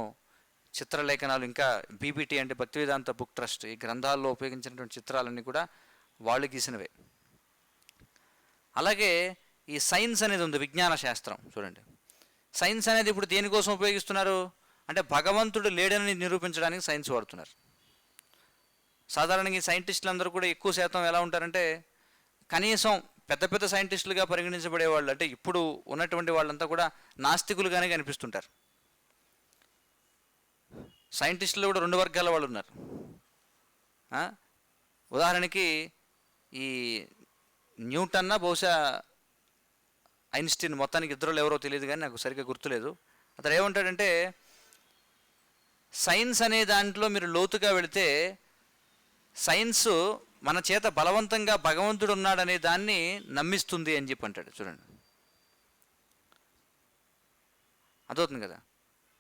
చిత్రలేఖనాలు, ఇంకా బీబీటీ అంటే భక్తి వేదాంత బుక్ ట్రస్ట్, ఈ గ్రంథాల్లో ఉపయోగించినటువంటి చిత్రాలన్నీ కూడా వాళ్ళు గీసినవే. అలాగే ఈ సైన్స్ అనేది ఉంది, విజ్ఞాన శాస్త్రం. చూడండి, సైన్స్ అనేది ఇప్పుడు దేనికోసం ఉపయోగిస్తున్నారు అంటే భగవంతుడు లేడని నిరూపించడానికి సైన్స్ వాడుతున్నారు. సాధారణంగా ఈ సైంటిస్టులు అందరూ కూడా ఎక్కువ శాతం ఎలా ఉంటారంటే, కనీసం పెద్ద పెద్ద సైంటిస్టులుగా పరిగణించబడేవాళ్ళు, అంటే ఇప్పుడు ఉన్నటువంటి వాళ్ళంతా కూడా నాస్తికులుగానే కనిపిస్తుంటారు. సైంటిస్టులు కూడా రెండు వర్గాల వాళ్ళు ఉన్నారు. ఉదాహరణకి ఈ న్యూటన్న, బహుశా ఐన్స్టీన్, మొత్తానికి ఇద్దరు ఎవరో తెలియదు కానీ నాకు సరిగ్గా గుర్తులేదు. అతను ఏమంటాడంటే, సైన్స్ అనే దాంట్లో మీరు లోతుగా వెళితే సైన్స్ మన చేత బలవంతంగా భగవంతుడు ఉన్నాడనే దాన్ని నమ్మిస్తుంది అని చెప్పి అంటాడు. చూడండి, అదవుతుంది కదా.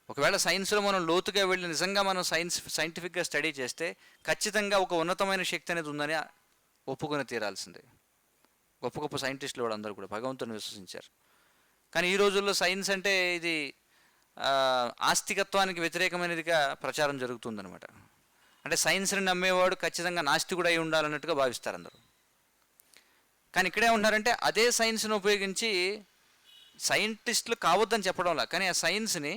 ఒకవేళ సైన్స్లో మనం లోతుగా వెళ్ళి నిజంగా మనం సైంటిఫిక్గా స్టడీ చేస్తే ఖచ్చితంగా ఒక ఉన్నతమైన శక్తి అనేది ఉందని ఒప్పుకొని తీరాల్సిందే. గొప్ప గొప్ప సైంటిస్టులు కూడా అందరూ కూడా భగవంతుని విశ్వసించారు. కానీ ఈ రోజుల్లో సైన్స్ అంటే ఇది ఆస్తికత్వానికి వ్యతిరేకమైనదిగా ప్రచారం జరుగుతుందన్నమాట. అంటే సైన్స్ని నమ్మేవాడు ఖచ్చితంగా నాస్తికుడు అయి ఉండాలన్నట్టుగా భావిస్తారు అందరూ. కానీ ఇక్కడే ఉన్నారంటే అదే సైన్స్ని ఉపయోగించి సైంటిస్టులు కావద్దని చెప్పడంలా, కానీ ఆ సైన్స్ని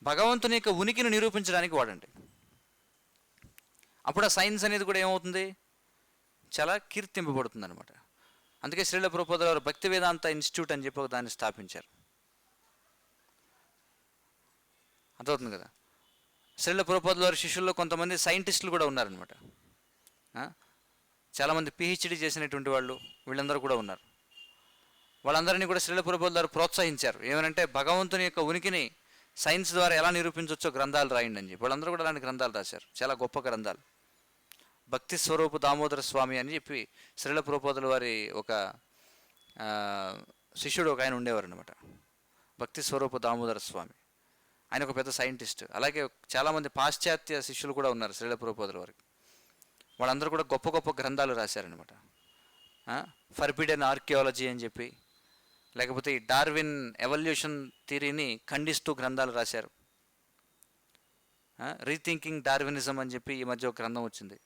భగవంతుని యొక్క ఉనికిని నిరూపించడానికి వాడండి. అప్పుడు ఆ సైన్స్ అనేది కూడా ఏమవుతుంది, చాలా కీర్తింపబడుతుంది అనమాట. అందుకే శ్రీల ప్రభుపాదుల వారు భక్తి వేదాంత ఇన్స్టిట్యూట్ అని చెప్పి దాన్ని స్థాపించారు. అర్థమవుతుంది కదా. శ్రీల ప్రభుపాదుల వారి శిష్యుల్లో కొంతమంది సైంటిస్టులు కూడా ఉన్నారనమాట. చాలామంది పిహెచ్డి చేసినటువంటి వాళ్ళు, వీళ్ళందరూ కూడా ఉన్నారు. వాళ్ళందరినీ కూడా శ్రీల ప్రభుపాదుల వారు ప్రోత్సహించారు. ఏమనంటే భగవంతుని యొక్క ఉనికిని సైన్స్ ద్వారా ఎలా నిరూపించవచ్చో గ్రంథాలు రాయండి అని చెప్పి. వాళ్ళందరూ కూడా అలాంటి గ్రంథాలు రాశారు, చాలా గొప్ప గ్రంథాలు. భక్తి స్వరూప దామోదర స్వామి అని చెప్పి శ్రీల ప్రభుపాదుల వారి ఒక శిష్యుడు ఒక ఆయన ఉండేవారు అనమాట, భక్తి స్వరూప దామోదర స్వామి. ఆయన ఒక పెద్ద సైంటిస్ట్. అలాగే చాలామంది పాశ్చాత్య శిష్యులు కూడా ఉన్నారు శ్రీల ప్రభుపాదుల వారికి. వాళ్ళందరూ కూడా గొప్ప గొప్ప గ్రంథాలు రాశారనమాట. ఫర్బిడెన్ ఆర్కియాలజీ అని చెప్పి, లేకపోతే ఈ డార్విన్ ఎవల్యూషన్ థియరీని ఖండిస్తూ గ్రంథాలు రాశారు. రీథింకింగ్ డార్వినిజం అని చెప్పి ఈ మధ్య ఒక గ్రంథం వచ్చింది.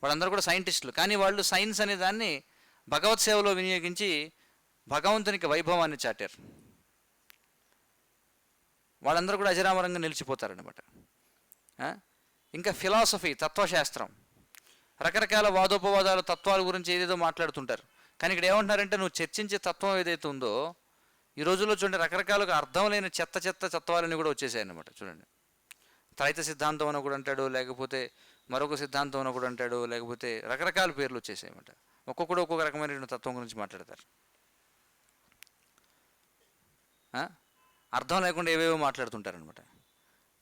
వాళ్ళందరూ కూడా సైంటిస్టులు, కానీ వాళ్ళు సైన్స్ అనే దాన్ని భగవత్ సేవలో వినియోగించి భగవంతునికి వైభవాన్ని చాటారు. వాళ్ళందరూ కూడా అజరామరంగా నిలిచిపోతారనమాట. ఇంకా ఫిలాసఫీ, తత్వశాస్త్రం, రకరకాల వాదోపవాదాలు, తత్వాల గురించి ఏదేదో మాట్లాడుతుంటారు. కానీ ఇక్కడ ఏమంటున్నారంటే, నువ్వు చర్చించే తత్వం ఏదైతే ఉందో ఈ రోజుల్లో చూడండి, రకరకాలుగా అర్థం లేని చెత్త తత్వాలన్నీ కూడా వచ్చేసాయి అన్నమాట. చూడండి, త్రైత సిద్ధాంతం అని కూడా అంటాడు, లేకపోతే మరొక సిద్ధాంతం అని కూడా అంటాడు, లేకపోతే రకరకాల పేర్లు వచ్చేసాయి అన్నమాట. ఒక్కొక్కడు ఒక్కొక్క రకమైన తత్వం గురించి మాట్లాడతారు. అర్థం లేకుండా ఏవేవో మాట్లాడుతుంటారనమాట.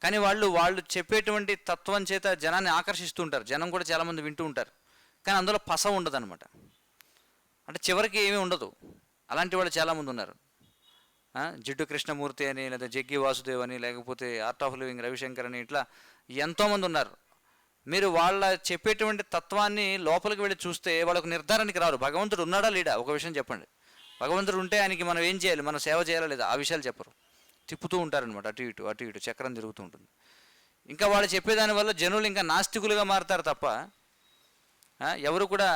కానీ వాళ్ళు చెప్పేటువంటి తత్వం చేత జనాన్ని ఆకర్షిస్తూ ఉంటారు. జనం కూడా చాలామంది వింటూ ఉంటారు, కానీ అందులో పస ఉండదు అనమాట. అంటే చివరికి ఏమీ ఉండదు. అలాంటి వాళ్ళు చాలామంది ఉన్నారు. జిడ్డు కృష్ణమూర్తి అని, లేదా జగ్గి వాసుదేవ్ అని, లేకపోతే ఆర్ట్ ఆఫ్ లివింగ్ రవిశంకర్ అని, ఇట్లా ఎంతోమంది ఉన్నారు. మీరు వాళ్ళ చెప్పేటువంటి తత్వాన్ని లోపలికి వెళ్ళి చూస్తే వాళ్ళకు నిర్ధారణకి రారు, భగవంతుడు ఉన్నాడా లేడా. ఒక విషయం చెప్పండి, భగవంతుడు ఉంటే ఆయనకి మనం ఏం చేయాలి, మనం సేవ చేయాలా లేదా, ఆ విషయాలు చెప్పరు. తిప్పుతూ ఉంటారనమాట, అటు ఇటు అటు ఇటు చక్రం తిరుగుతూ ఉంటుంది. ఇంకా వాళ్ళు చెప్పేదాని వల్ల జనులు ఇంకా నాస్తికులుగా మారుతారు తప్ప ఎవరు కూడా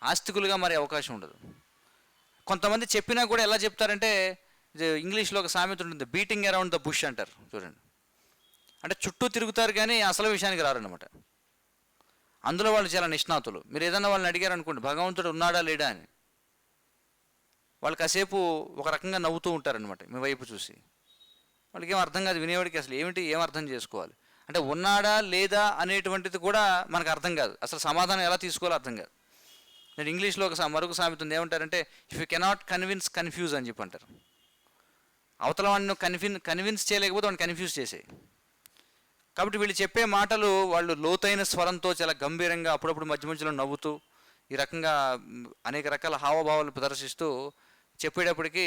ఆస్తికులుగా మారే అవకాశం ఉండదు. కొంతమంది చెప్పినా కూడా ఎలా చెప్తారంటే, ఇంగ్లీష్లో ఒక సామెత ఉంటుంది, బీటింగ్ అరౌండ్ ద బుష్ అంటారు చూడండి. అంటే చుట్టూ తిరుగుతారు కానీ అసలు విషయానికి రారన్నమాట. అందులో వాళ్ళు చాలా నిష్ణాతులు. మీరు ఏదన్నా వాళ్ళని అడిగారు అనుకోండి, భగవంతుడు ఉన్నాడా లేడా అని, వాళ్ళు కాసేపు ఒక రకంగా నవ్వుతూ ఉంటారనమాట మీ వైపు చూసి. వాళ్ళకి ఏం అర్థం కాదు, వినేవాడికి అసలు ఏం అర్థం చేసుకోవాలి అంటే ఉన్నాడా లేదా అనేటువంటిది కూడా మనకు అర్థం కాదు, అసలు సమాధానం ఎలా తీసుకోవాలో అర్థం కాదు. నేను ఇంగ్లీష్లో మరొక సామెత ఉంది, ఏమంటారంటే if you cannot convince confuse అని చెప్పి అంటారు. అవతల వాడిని కన్విన్స్ చేయలేకపోతే వాడిని కన్ఫ్యూజ్ చేసే. కాబట్టి వీళ్ళు చెప్పే మాటలు వాళ్ళు లోతైన స్వరంతో చాలా గంభీరంగా అప్పుడప్పుడు మధ్య మధ్యలో నవ్వుతూ ఈ రకంగా అనేక రకాల హావభావాలు ప్రదర్శిస్తూ చెప్పేటప్పటికి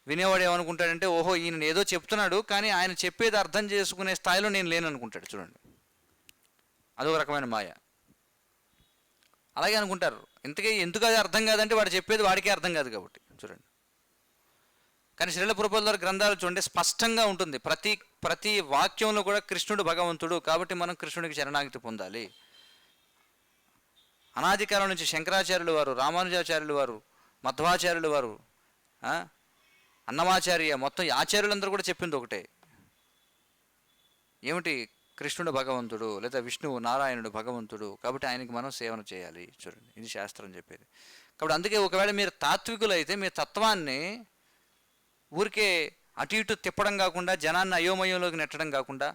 వినేవాడు ఏమనుకుంటాడంటే, ఓహో ఈయన ఏదో చెప్తున్నాడు కానీ ఆయన చెప్పేది అర్థం చేసుకునే స్థాయిలో నేను లేను అనుకుంటాడు. చూడండి, అదొక రకమైన మాయ. అలాగే అనుకుంటారు. ఇంతకీ ఎందుకు అది అర్థం కాదంటే వాడు చెప్పేది వాడికే అర్థం కాదు కాబట్టి. చూడండి, కానీ శ్రీల ప్రభుపాదుల వారి గ్రంథాలు చూడండి స్పష్టంగా ఉంటుంది, ప్రతి వాక్యంలో కూడా కృష్ణుడు భగవంతుడు కాబట్టి మనం కృష్ణుడికి శరణాగతి పొందాలి. అనాది కాలం నుంచి శంకరాచార్యులు వారు, రామానుజాచార్యులు వారు, మధ్వాచార్యులు వారు, అన్నమాచార్య, మొత్తం ఆచార్యులందరూ కూడా చెప్పింది ఒకటే, ఏమిటి, కృష్ణుడు భగవంతుడు లేదా విష్ణువు నారాయణుడు భగవంతుడు కాబట్టి ఆయనకి మనం సేవన చేయాలి. చూడండి, ఇది శాస్త్రం చెప్పేది. కాబట్టి అందుకే ఒకవేళ మీరు తాత్వికులు అయితే మీ తత్వాన్ని ఊరికే అటు ఇటు తిప్పడం కాకుండా, జనాన్ని అయోమయంలోకి నెట్టడం కాకుండా,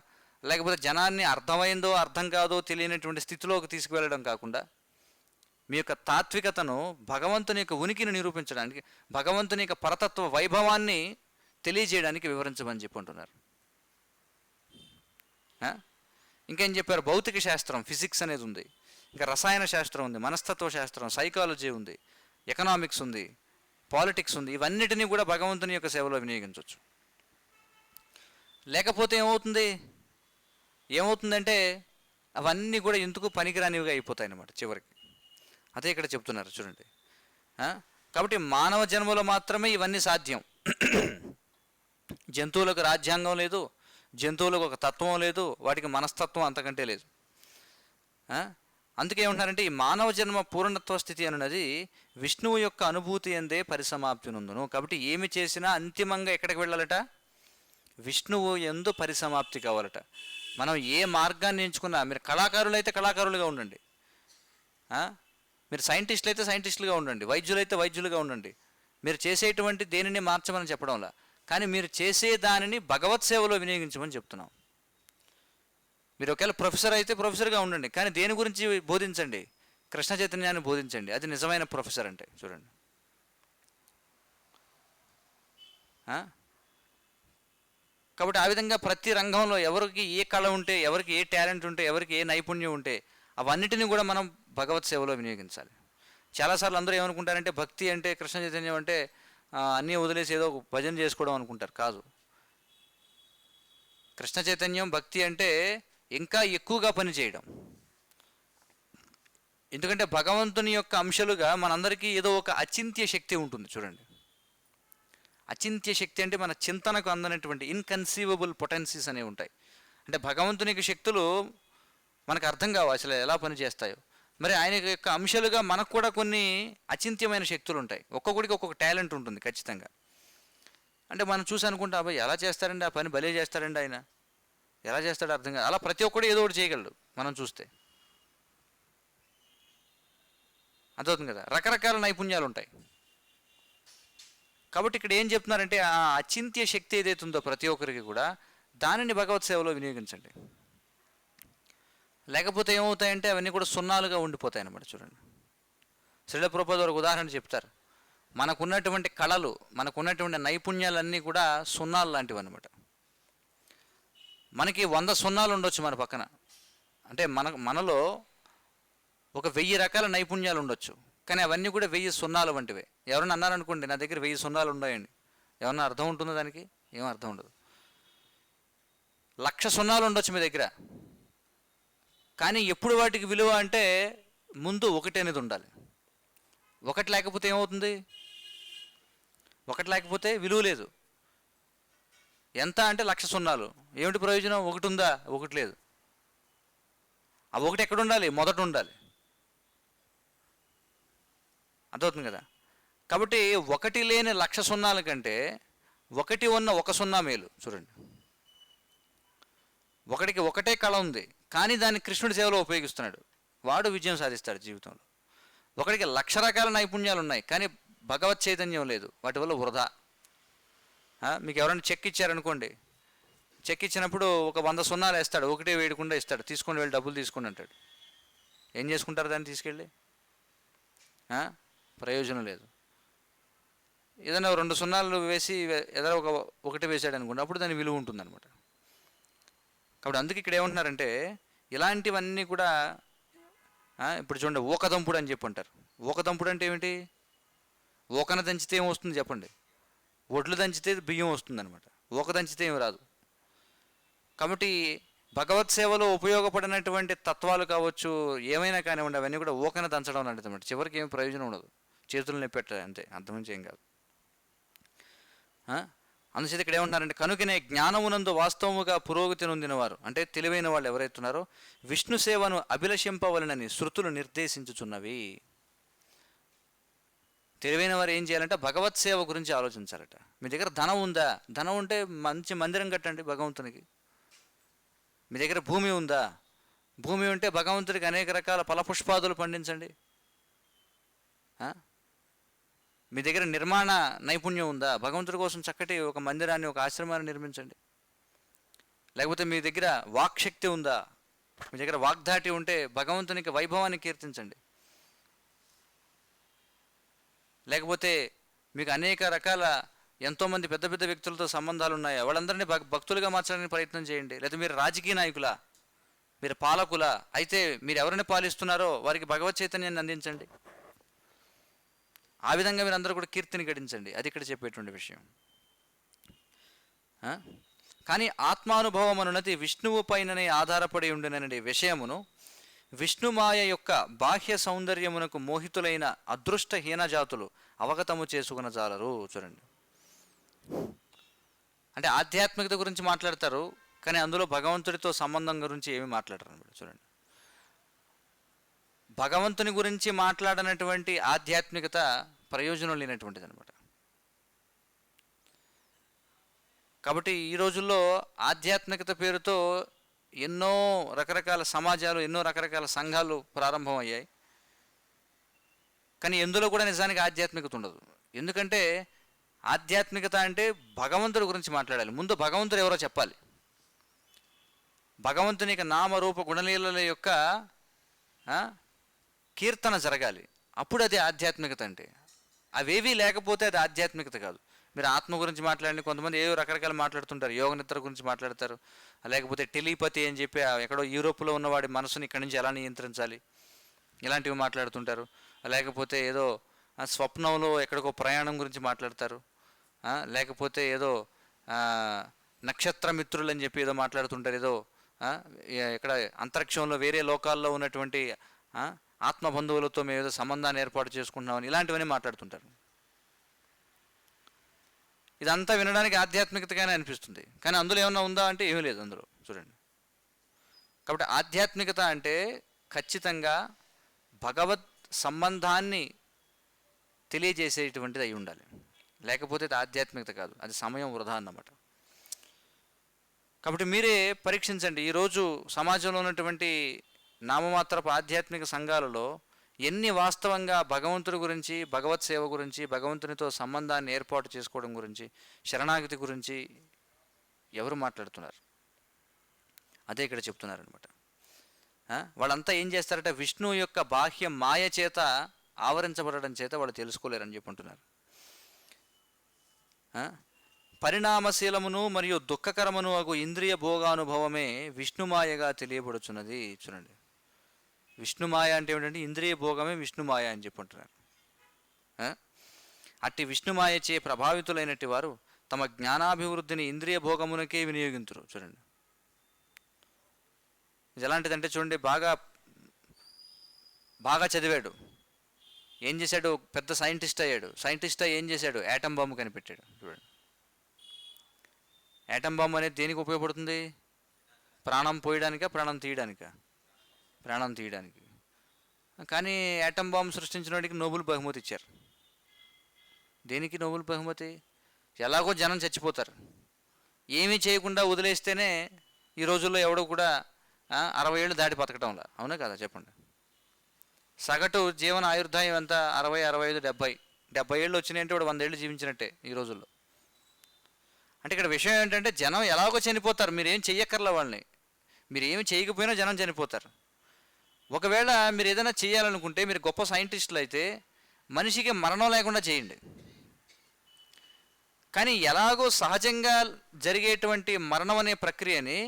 లేకపోతే జనాన్ని అర్థమైందో అర్థం కాదో తెలియనటువంటి స్థితిలోకి తీసుకువెళ్ళడం కాకుండా, మీ యొక్క తాత్వికతను భగవంతుని యొక్క ఉనికిని నిరూపించడానికి, భగవంతుని యొక్క పరతత్వ వైభవాన్ని తెలియజేయడానికి వివరించమని చెప్పి అంటున్నారు. ఇంకేం చెప్పారు, భౌతిక శాస్త్రం ఫిజిక్స్ అనేది ఉంది, ఇంకా రసాయన శాస్త్రం ఉంది, మనస్తత్వ శాస్త్రం సైకాలజీ ఉంది, ఎకనామిక్స్ ఉంది, పాలిటిక్స్ ఉంది. ఇవన్నిటినీ కూడా భగవంతుని యొక్క సేవలో వినియోగించవచ్చు. లేకపోతే ఏమవుతుందంటే అవన్నీ కూడా ఎందుకు పనికిరానివిగా అయిపోతాయి అన్నమాట చివరికి. అదే ఇక్కడ చెప్తున్నారు చూడండి. కాబట్టి మానవ జన్మలో మాత్రమే ఇవన్నీ సాధ్యం. జంతువులకు రాజ్యాంగం లేదు, జంతువులకు ఒక తత్వం లేదు, వాటికి మనస్తత్వం అంతకంటే లేదు. అందుకే ఏమంటున్నారంటే ఈ మానవ జన్మ పూర్ణత్వ స్థితి అన్నది విష్ణువు యొక్క అనుభూతి అందే పరిసమాప్తి నందును. కాబట్టి ఏమి చేసినా అంతిమంగా ఎక్కడికి వెళ్ళాలట, విష్ణువు యందు పరిసమాప్తి కావాలట. మనం ఏ మార్గాన్ని ఎంచుకున్నా, మీరు కళాకారులు అయితే కళాకారులుగా ఉండండి, మీరు సైంటిస్టులు అయితే సైంటిస్టులుగా ఉండండి, వైద్యులైతే వైద్యులుగా ఉండండి, మీరు చేసేటువంటి దేనిని మార్చమని చెప్పడంలా, కానీ మీరు చేసే దానిని భగవత్ సేవలో వినియోగించమని చెప్తున్నాం. మీరు ఒకవేళ ప్రొఫెసర్ అయితే ప్రొఫెసర్గా ఉండండి, కానీ దేని గురించి బోధించండి, కృష్ణ చైతన్యాన్ని బోధించండి, అది నిజమైన ప్రొఫెసర్ అంటే. చూడండి, కాబట్టి ఆ విధంగా ప్రతి రంగంలో ఎవరికి ఏ కళ ఉంటే, ఎవరికి ఏ టాలెంట్ ఉంటే, ఎవరికి ఏ నైపుణ్యం ఉంటే అవన్నిటిని కూడా మనం భగవత్ సేవలో వినియోగించాలి. చాలాసార్లు అందరూ ఏమనుకుంటారంటే భక్తి అంటే, కృష్ణ చైతన్యం అంటే అన్నీ వదిలేసి ఏదో భజన చేసుకోవడం అనుకుంటారు. కాదు, కృష్ణ చైతన్యం భక్తి అంటే ఇంకా ఎక్కువగా పని చేయడం. ఎందుకంటే భగవంతుని యొక్క అంశాలుగా మనందరికీ ఏదో ఒక అచింత్య శక్తి ఉంటుంది. చూడండి, అచింత్య శక్తి అంటే మన చింతనకు అందనటువంటి ఇన్కన్సీవబుల్ పొటెన్సీస్ అనేవి ఉంటాయి. అంటే భగవంతునికి శక్తులు మనకు అర్థం కావు అసలు ఎలా పనిచేస్తాయో. మరి ఆయన యొక్క అంశాలుగా మనకు కూడా కొన్ని అచింత్యమైన శక్తులు ఉంటాయి. ఒక్కొక్కడికి ఒక్కొక్క టాలెంట్ ఉంటుంది ఖచ్చితంగా. అంటే మనం చూసి అనుకుంటా, అబ్బాయి ఎలా చేస్తారండి ఆ పని, భలే చేస్తారండి ఆయన, ఎలా చేస్తాడో అర్థం కాదు. అలా ప్రతి ఒక్కడు ఏదో ఒకటి చేయగలడు మనం చూస్తే, అర్థవుతుంది కదా, రకరకాల నైపుణ్యాలు ఉంటాయి. కాబట్టి ఇక్కడ ఏం చెప్తున్నారంటే ఆ అచింత్య శక్తి ఏదైతే ఉందో ప్రతి ఒక్కరికి కూడా దానిని భగవత్ సేవలో వినియోగించండి. లేకపోతే ఏమవుతాయంటే అవన్నీ కూడా సున్నాలుగా ఉండిపోతాయి అన్నమాట. చూడండి, శ్రీల ప్రభుపాదుల వారు ఉదాహరణ చెప్తారు, మనకున్నటువంటి కళలు, మనకున్నటువంటి నైపుణ్యాలన్నీ కూడా సున్నాలు లాంటివి అన్నమాట. మనకి 100 సున్నాలు ఉండొచ్చు మన పక్కన, అంటే మనలో ఒక 1000 రకాల నైపుణ్యాలు ఉండొచ్చు, కానీ అవన్నీ కూడా 1000 సున్నాలు వంటివే. ఎవరన్నా అన్నారనుకోండి నా దగ్గర 1000 సున్నాలు ఉన్నాయండి, ఏమన్నా అర్థం ఉంటుందో దానికి? ఏం అర్థం ఉండదు. 1,00,000 సున్నాలు ఉండొచ్చు మీ దగ్గర, కానీ ఎప్పుడు వాటికి విలువ అంటే ముందు 1 అనేది ఉండాలి. 1 లేకపోతే ఏమవుతుంది? ఒకటి లేకపోతే విలువ లేదు. ఎంత అంటే 1,00,000 సున్నాలు, ఏమిటి ప్రయోజనం? ఒకటి ఉందా? ఒకటి లేదు. ఆ ఒకటి ఎక్కడ ఉండాలి? మొదట ఉండాలి. అర్థమవుతుంది కదా? కాబట్టి ఒకటి లేని 1,00,000 సున్నాల కంటే ఒకటి ఉన్న ఒక సున్నా మేలు. చూడండి, ఒకటికి ఒకటే కళ ఉంది, కానీ దాన్ని కృష్ణుడి సేవలో ఉపయోగిస్తున్నాడు, వాడు విజయం సాధిస్తాడు జీవితంలో. ఒకడికి 1,00,000 రకాల నైపుణ్యాలు ఉన్నాయి, కానీ భగవత్ చైతన్యం లేదు, వాటి వల్ల వృధా. మీకు ఎవరైనా చెక్ ఇచ్చారనుకోండి, చెక్ ఇచ్చినప్పుడు ఒక 100 సున్నాలు వేస్తాడు, ఒకటే వేయకుండా ఇస్తాడు, తీసుకొని వెళ్ళి డబ్బులు తీసుకొని అంటాడు. ఏం చేసుకుంటారు దాన్ని తీసుకెళ్ళి? ప్రయోజనం లేదు. ఏదైనా 2 సున్నాలు వేసి ఏదైనా ఒకటి వేసాడు అనుకోండి, అప్పుడు దాని విలువ ఉంటుందన్నమాట. కాబట్టి అందుకే ఇక్కడ ఏమంటున్నారంటే, ఇలాంటివన్నీ కూడా ఇప్పుడు చూడండి, ఊకదంపుడు అని చెప్పి అంటారు. ఊకదంపుడు అంటే ఏమిటి? ఊకన దంచితే ఏం వస్తుంది చెప్పండి? ఒడ్లు దంచితే బియ్యం వస్తుందన్నమాట, ఊక దంచితే ఏమి రాదు. కాబట్టి భగవత్ సేవలో ఉపయోగపడినటువంటి తత్వాలు కావచ్చు, ఏమైనా కానివ్వండి, అవన్నీ కూడా ఊకన దంచడం లాంటిది అన్నమాట. చివరికి ఏమి ప్రయోజనం ఉండదు, చేతులు నొప్పెట్టాలి అంతే, అంతమించి ఏం కాదు. అందుచేత ఇక్కడ ఏమంటున్నారంటే, కనుకనే జ్ఞానమునందు వాస్తవముగా పురోగతి నొందినవారు, అంటే తెలివైన వాళ్ళు ఎవరైతున్నారో, విష్ణు సేవను అభిలషింపవలనని శృతులు నిర్దేశించుచున్నవి. తెలివైన వారు ఏం చేయాలంటే భగవత్ సేవ గురించి ఆలోచించాలట. మీ దగ్గర ధనం ఉందా? ధనం ఉంటే మంచి మందిరం కట్టండి భగవంతునికి. మీ దగ్గర భూమి ఉందా? భూమి ఉంటే భగవంతుడికి అనేక రకాల ఫలపుష్పాదులు పండించండి. మీ దగ్గర నిర్మాణ నైపుణ్యం ఉందా? భగవంతుడి కోసం చక్కటి ఒక మందిరాన్ని, ఒక ఆశ్రమాన్ని నిర్మించండి. లేకపోతే మీ దగ్గర వాక్శక్తి ఉందా? మీ దగ్గర వాగ్దాటి ఉంటే భగవంతునికి వైభవాన్ని కీర్తించండి. లేకపోతే మీకు అనేక రకాల ఎంతోమంది పెద్ద పెద్ద వ్యక్తులతో సంబంధాలు ఉన్నాయా? వాళ్ళందరినీ భక్తులుగా మార్చడానికి ప్రయత్నం చేయండి. లేదా మీరు రాజకీయ నాయకులా, మీరు పాలకులా, అయితే మీరు ఎవరిని పాలిస్తున్నారో వారికి భగవత్ చైతన్యాన్ని అందించండి. ఆ విధంగా మీరు అందరూ కూడా కీర్తిని గడించండి. అది ఇక్కడ చెప్పేటువంటి విషయం. కానీ ఆత్మానుభవం అనున్నది విష్ణువు పైననే ఆధారపడి ఉండిననే విషయమును విష్ణుమాయ యొక్క బాహ్య సౌందర్యమునకు మోహితులైన అదృష్ట హీనజాతులు అవగతము చేసుకున్న జాలరు. చూడండి, అంటే ఆధ్యాత్మికత గురించి మాట్లాడతారు, కానీ అందులో భగవంతుడితో సంబంధం గురించి ఏమి మాట్లాడరు అన్నమాట. చూడండి, భగవంతుని గురించి మాట్లాడనటువంటి ఆధ్యాత్మికత ప్రయోజనం లేనటువంటిది అనమాట. కాబట్టి ఈ రోజుల్లో ఆధ్యాత్మికత పేరుతో ఎన్నో రకరకాల సమాజాలు, ఎన్నో రకరకాల సంఘాలు ప్రారంభం అయ్యాయి, కానీ ఎందులో కూడా నిజానికి ఆధ్యాత్మికత ఉండదు. ఎందుకంటే ఆధ్యాత్మికత అంటే భగవంతుడి గురించి మాట్లాడాలి, ముందు భగవంతుడు ఎవరో చెప్పాలి, భగవంతుని యొక్క నామరూప గుణలీలల యొక్క కీర్తన జరగాలి, అప్పుడు అది ఆధ్యాత్మికత. అంటే అవేవీ లేకపోతే అది ఆధ్యాత్మికత కాదు. మీరు ఆత్మ గురించి మాట్లాడండి, కొంతమంది ఏవో రకరకాలు మాట్లాడుతుంటారు, యోగ నిద్ర గురించి మాట్లాడతారు, లేకపోతే టెలిపతి అని చెప్పి ఎక్కడో యూరోప్లో ఉన్నవాడి మనసుని ఇక్కడి నుంచి ఎలా నియంత్రించాలి, ఇలాంటివి మాట్లాడుతుంటారు. లేకపోతే ఏదో స్వప్నంలో ఎక్కడికో ప్రయాణం గురించి మాట్లాడతారు, లేకపోతే ఏదో నక్షత్రమిత్రులు అని చెప్పి ఏదో మాట్లాడుతుంటారు, ఏదో ఇక్కడ అంతరిక్షంలో వేరే లోకాల్లో ఉన్నటువంటి ఆత్మబంధువులతో మేము ఏదో సంబంధాన్ని ఏర్పాటు చేసుకుంటున్నామని ఇలాంటివన్నీ మాట్లాడుతుంటారు. ఇదంతా వినడానికి ఆధ్యాత్మికతగానే అనిపిస్తుంది, కానీ అందులో ఏమన్నా ఉందా అంటే ఏమీ లేదు అందులో. చూడండి, కాబట్టి ఆధ్యాత్మికత అంటే ఖచ్చితంగా భగవత్ సంబంధాన్ని తెలియజేసేటువంటిది అయి ఉండాలి, లేకపోతే అది ఆధ్యాత్మికత కాదు, అది సమయం వృధా అన్నమాట. కాబట్టి మీరే పరీక్షించండి, ఈరోజు సమాజంలో ఉన్నటువంటి నామమాత్రపు ఆధ్యాత్మిక సంఘాలలో ఎన్ని వాస్తవంగా భగవంతుడి గురించి, భగవత్ సేవ గురించి, భగవంతునితో సంబంధాన్ని ఏర్పాటు చేసుకోవడం గురించి, శరణాగతి గురించి ఎవరు మాట్లాడుతున్నారు? అదే ఇక్కడ చెప్తున్నారనమాట. వాళ్ళంతా ఏం చేస్తారంటే విష్ణువు యొక్క బాహ్య మాయ చేత ఆవరించబడడం చేత వాళ్ళు తెలుసుకోలేరని చెప్పుంటున్నారు. పరిణామశీలమును మరియు దుఃఖకరమును అగు ఇంద్రియ భోగానుభవమే విష్ణుమాయగా తెలియబడుచున్నది. చూడండి, విష్ణుమాయ అంటే ఏమిటంటే ఇంద్రియ భోగమే విష్ణుమాయ అని చెప్పుంటున్నారు. అట్టి విష్ణుమాయ చే ప్రభావితులైనట్టి వారు తమ జ్ఞానాభివృద్ధిని ఇంద్రియ భోగమునకే వినియోగించరు. చూడండి, ఇది ఎలాంటిదంటే చూడండి, బాగా చదివాడు, ఏం చేశాడు? పెద్ద సైంటిస్ట్ అయ్యాడు. సైంటిస్ట్ అయ్యి ఏం చేశాడు? యాటమ్ బాంబు కనిపెట్టాడు. చూడండి, యాటమ్ బాంబు అనేది దేనికి ఉపయోగపడుతుంది? ప్రాణం పోయడానికా, ప్రాణం తీయడానికా? ప్రాణం తీయడానికి. కానీ యాటమ్ బాంబు సృష్టించిన వాడికి నోబెల్ బహుమతి ఇచ్చారు. దేనికి నోబెల్ బహుమతి? ఎలాగో జనం చచ్చిపోతారు, ఏమీ చేయకుండా వదిలేస్తేనే ఈ రోజుల్లో ఎవడో కూడా 60 ఏళ్ళు దాటి బతకడంలా. అవునా కదా చెప్పండి? సగటు జీవన ఆయుర్దాయం ఎంత? 60, 65, 70 ఏళ్ళు వచ్చినాయంటే వాడు 100 ఏళ్ళు జీవించినట్టే ఈ రోజుల్లో. అంటే ఇక్కడ విషయం ఏంటంటే జనం ఎలాగో చనిపోతారు, మీరేం చెయ్యక్కర్ల వాళ్ళని. మీరు ఏమి చేయకపోయినా జనం చనిపోతారు. ఒకవేళ మీరు ఏదైనా చేయాలనుకుంటే, మీరు గొప్ప సైంటిస్టులు అయితే మనిషికి మరణం లేకుండా చేయండి. కానీ ఎలాగో సహజంగా జరిగేటువంటి మరణం అనే ప్రక్రియని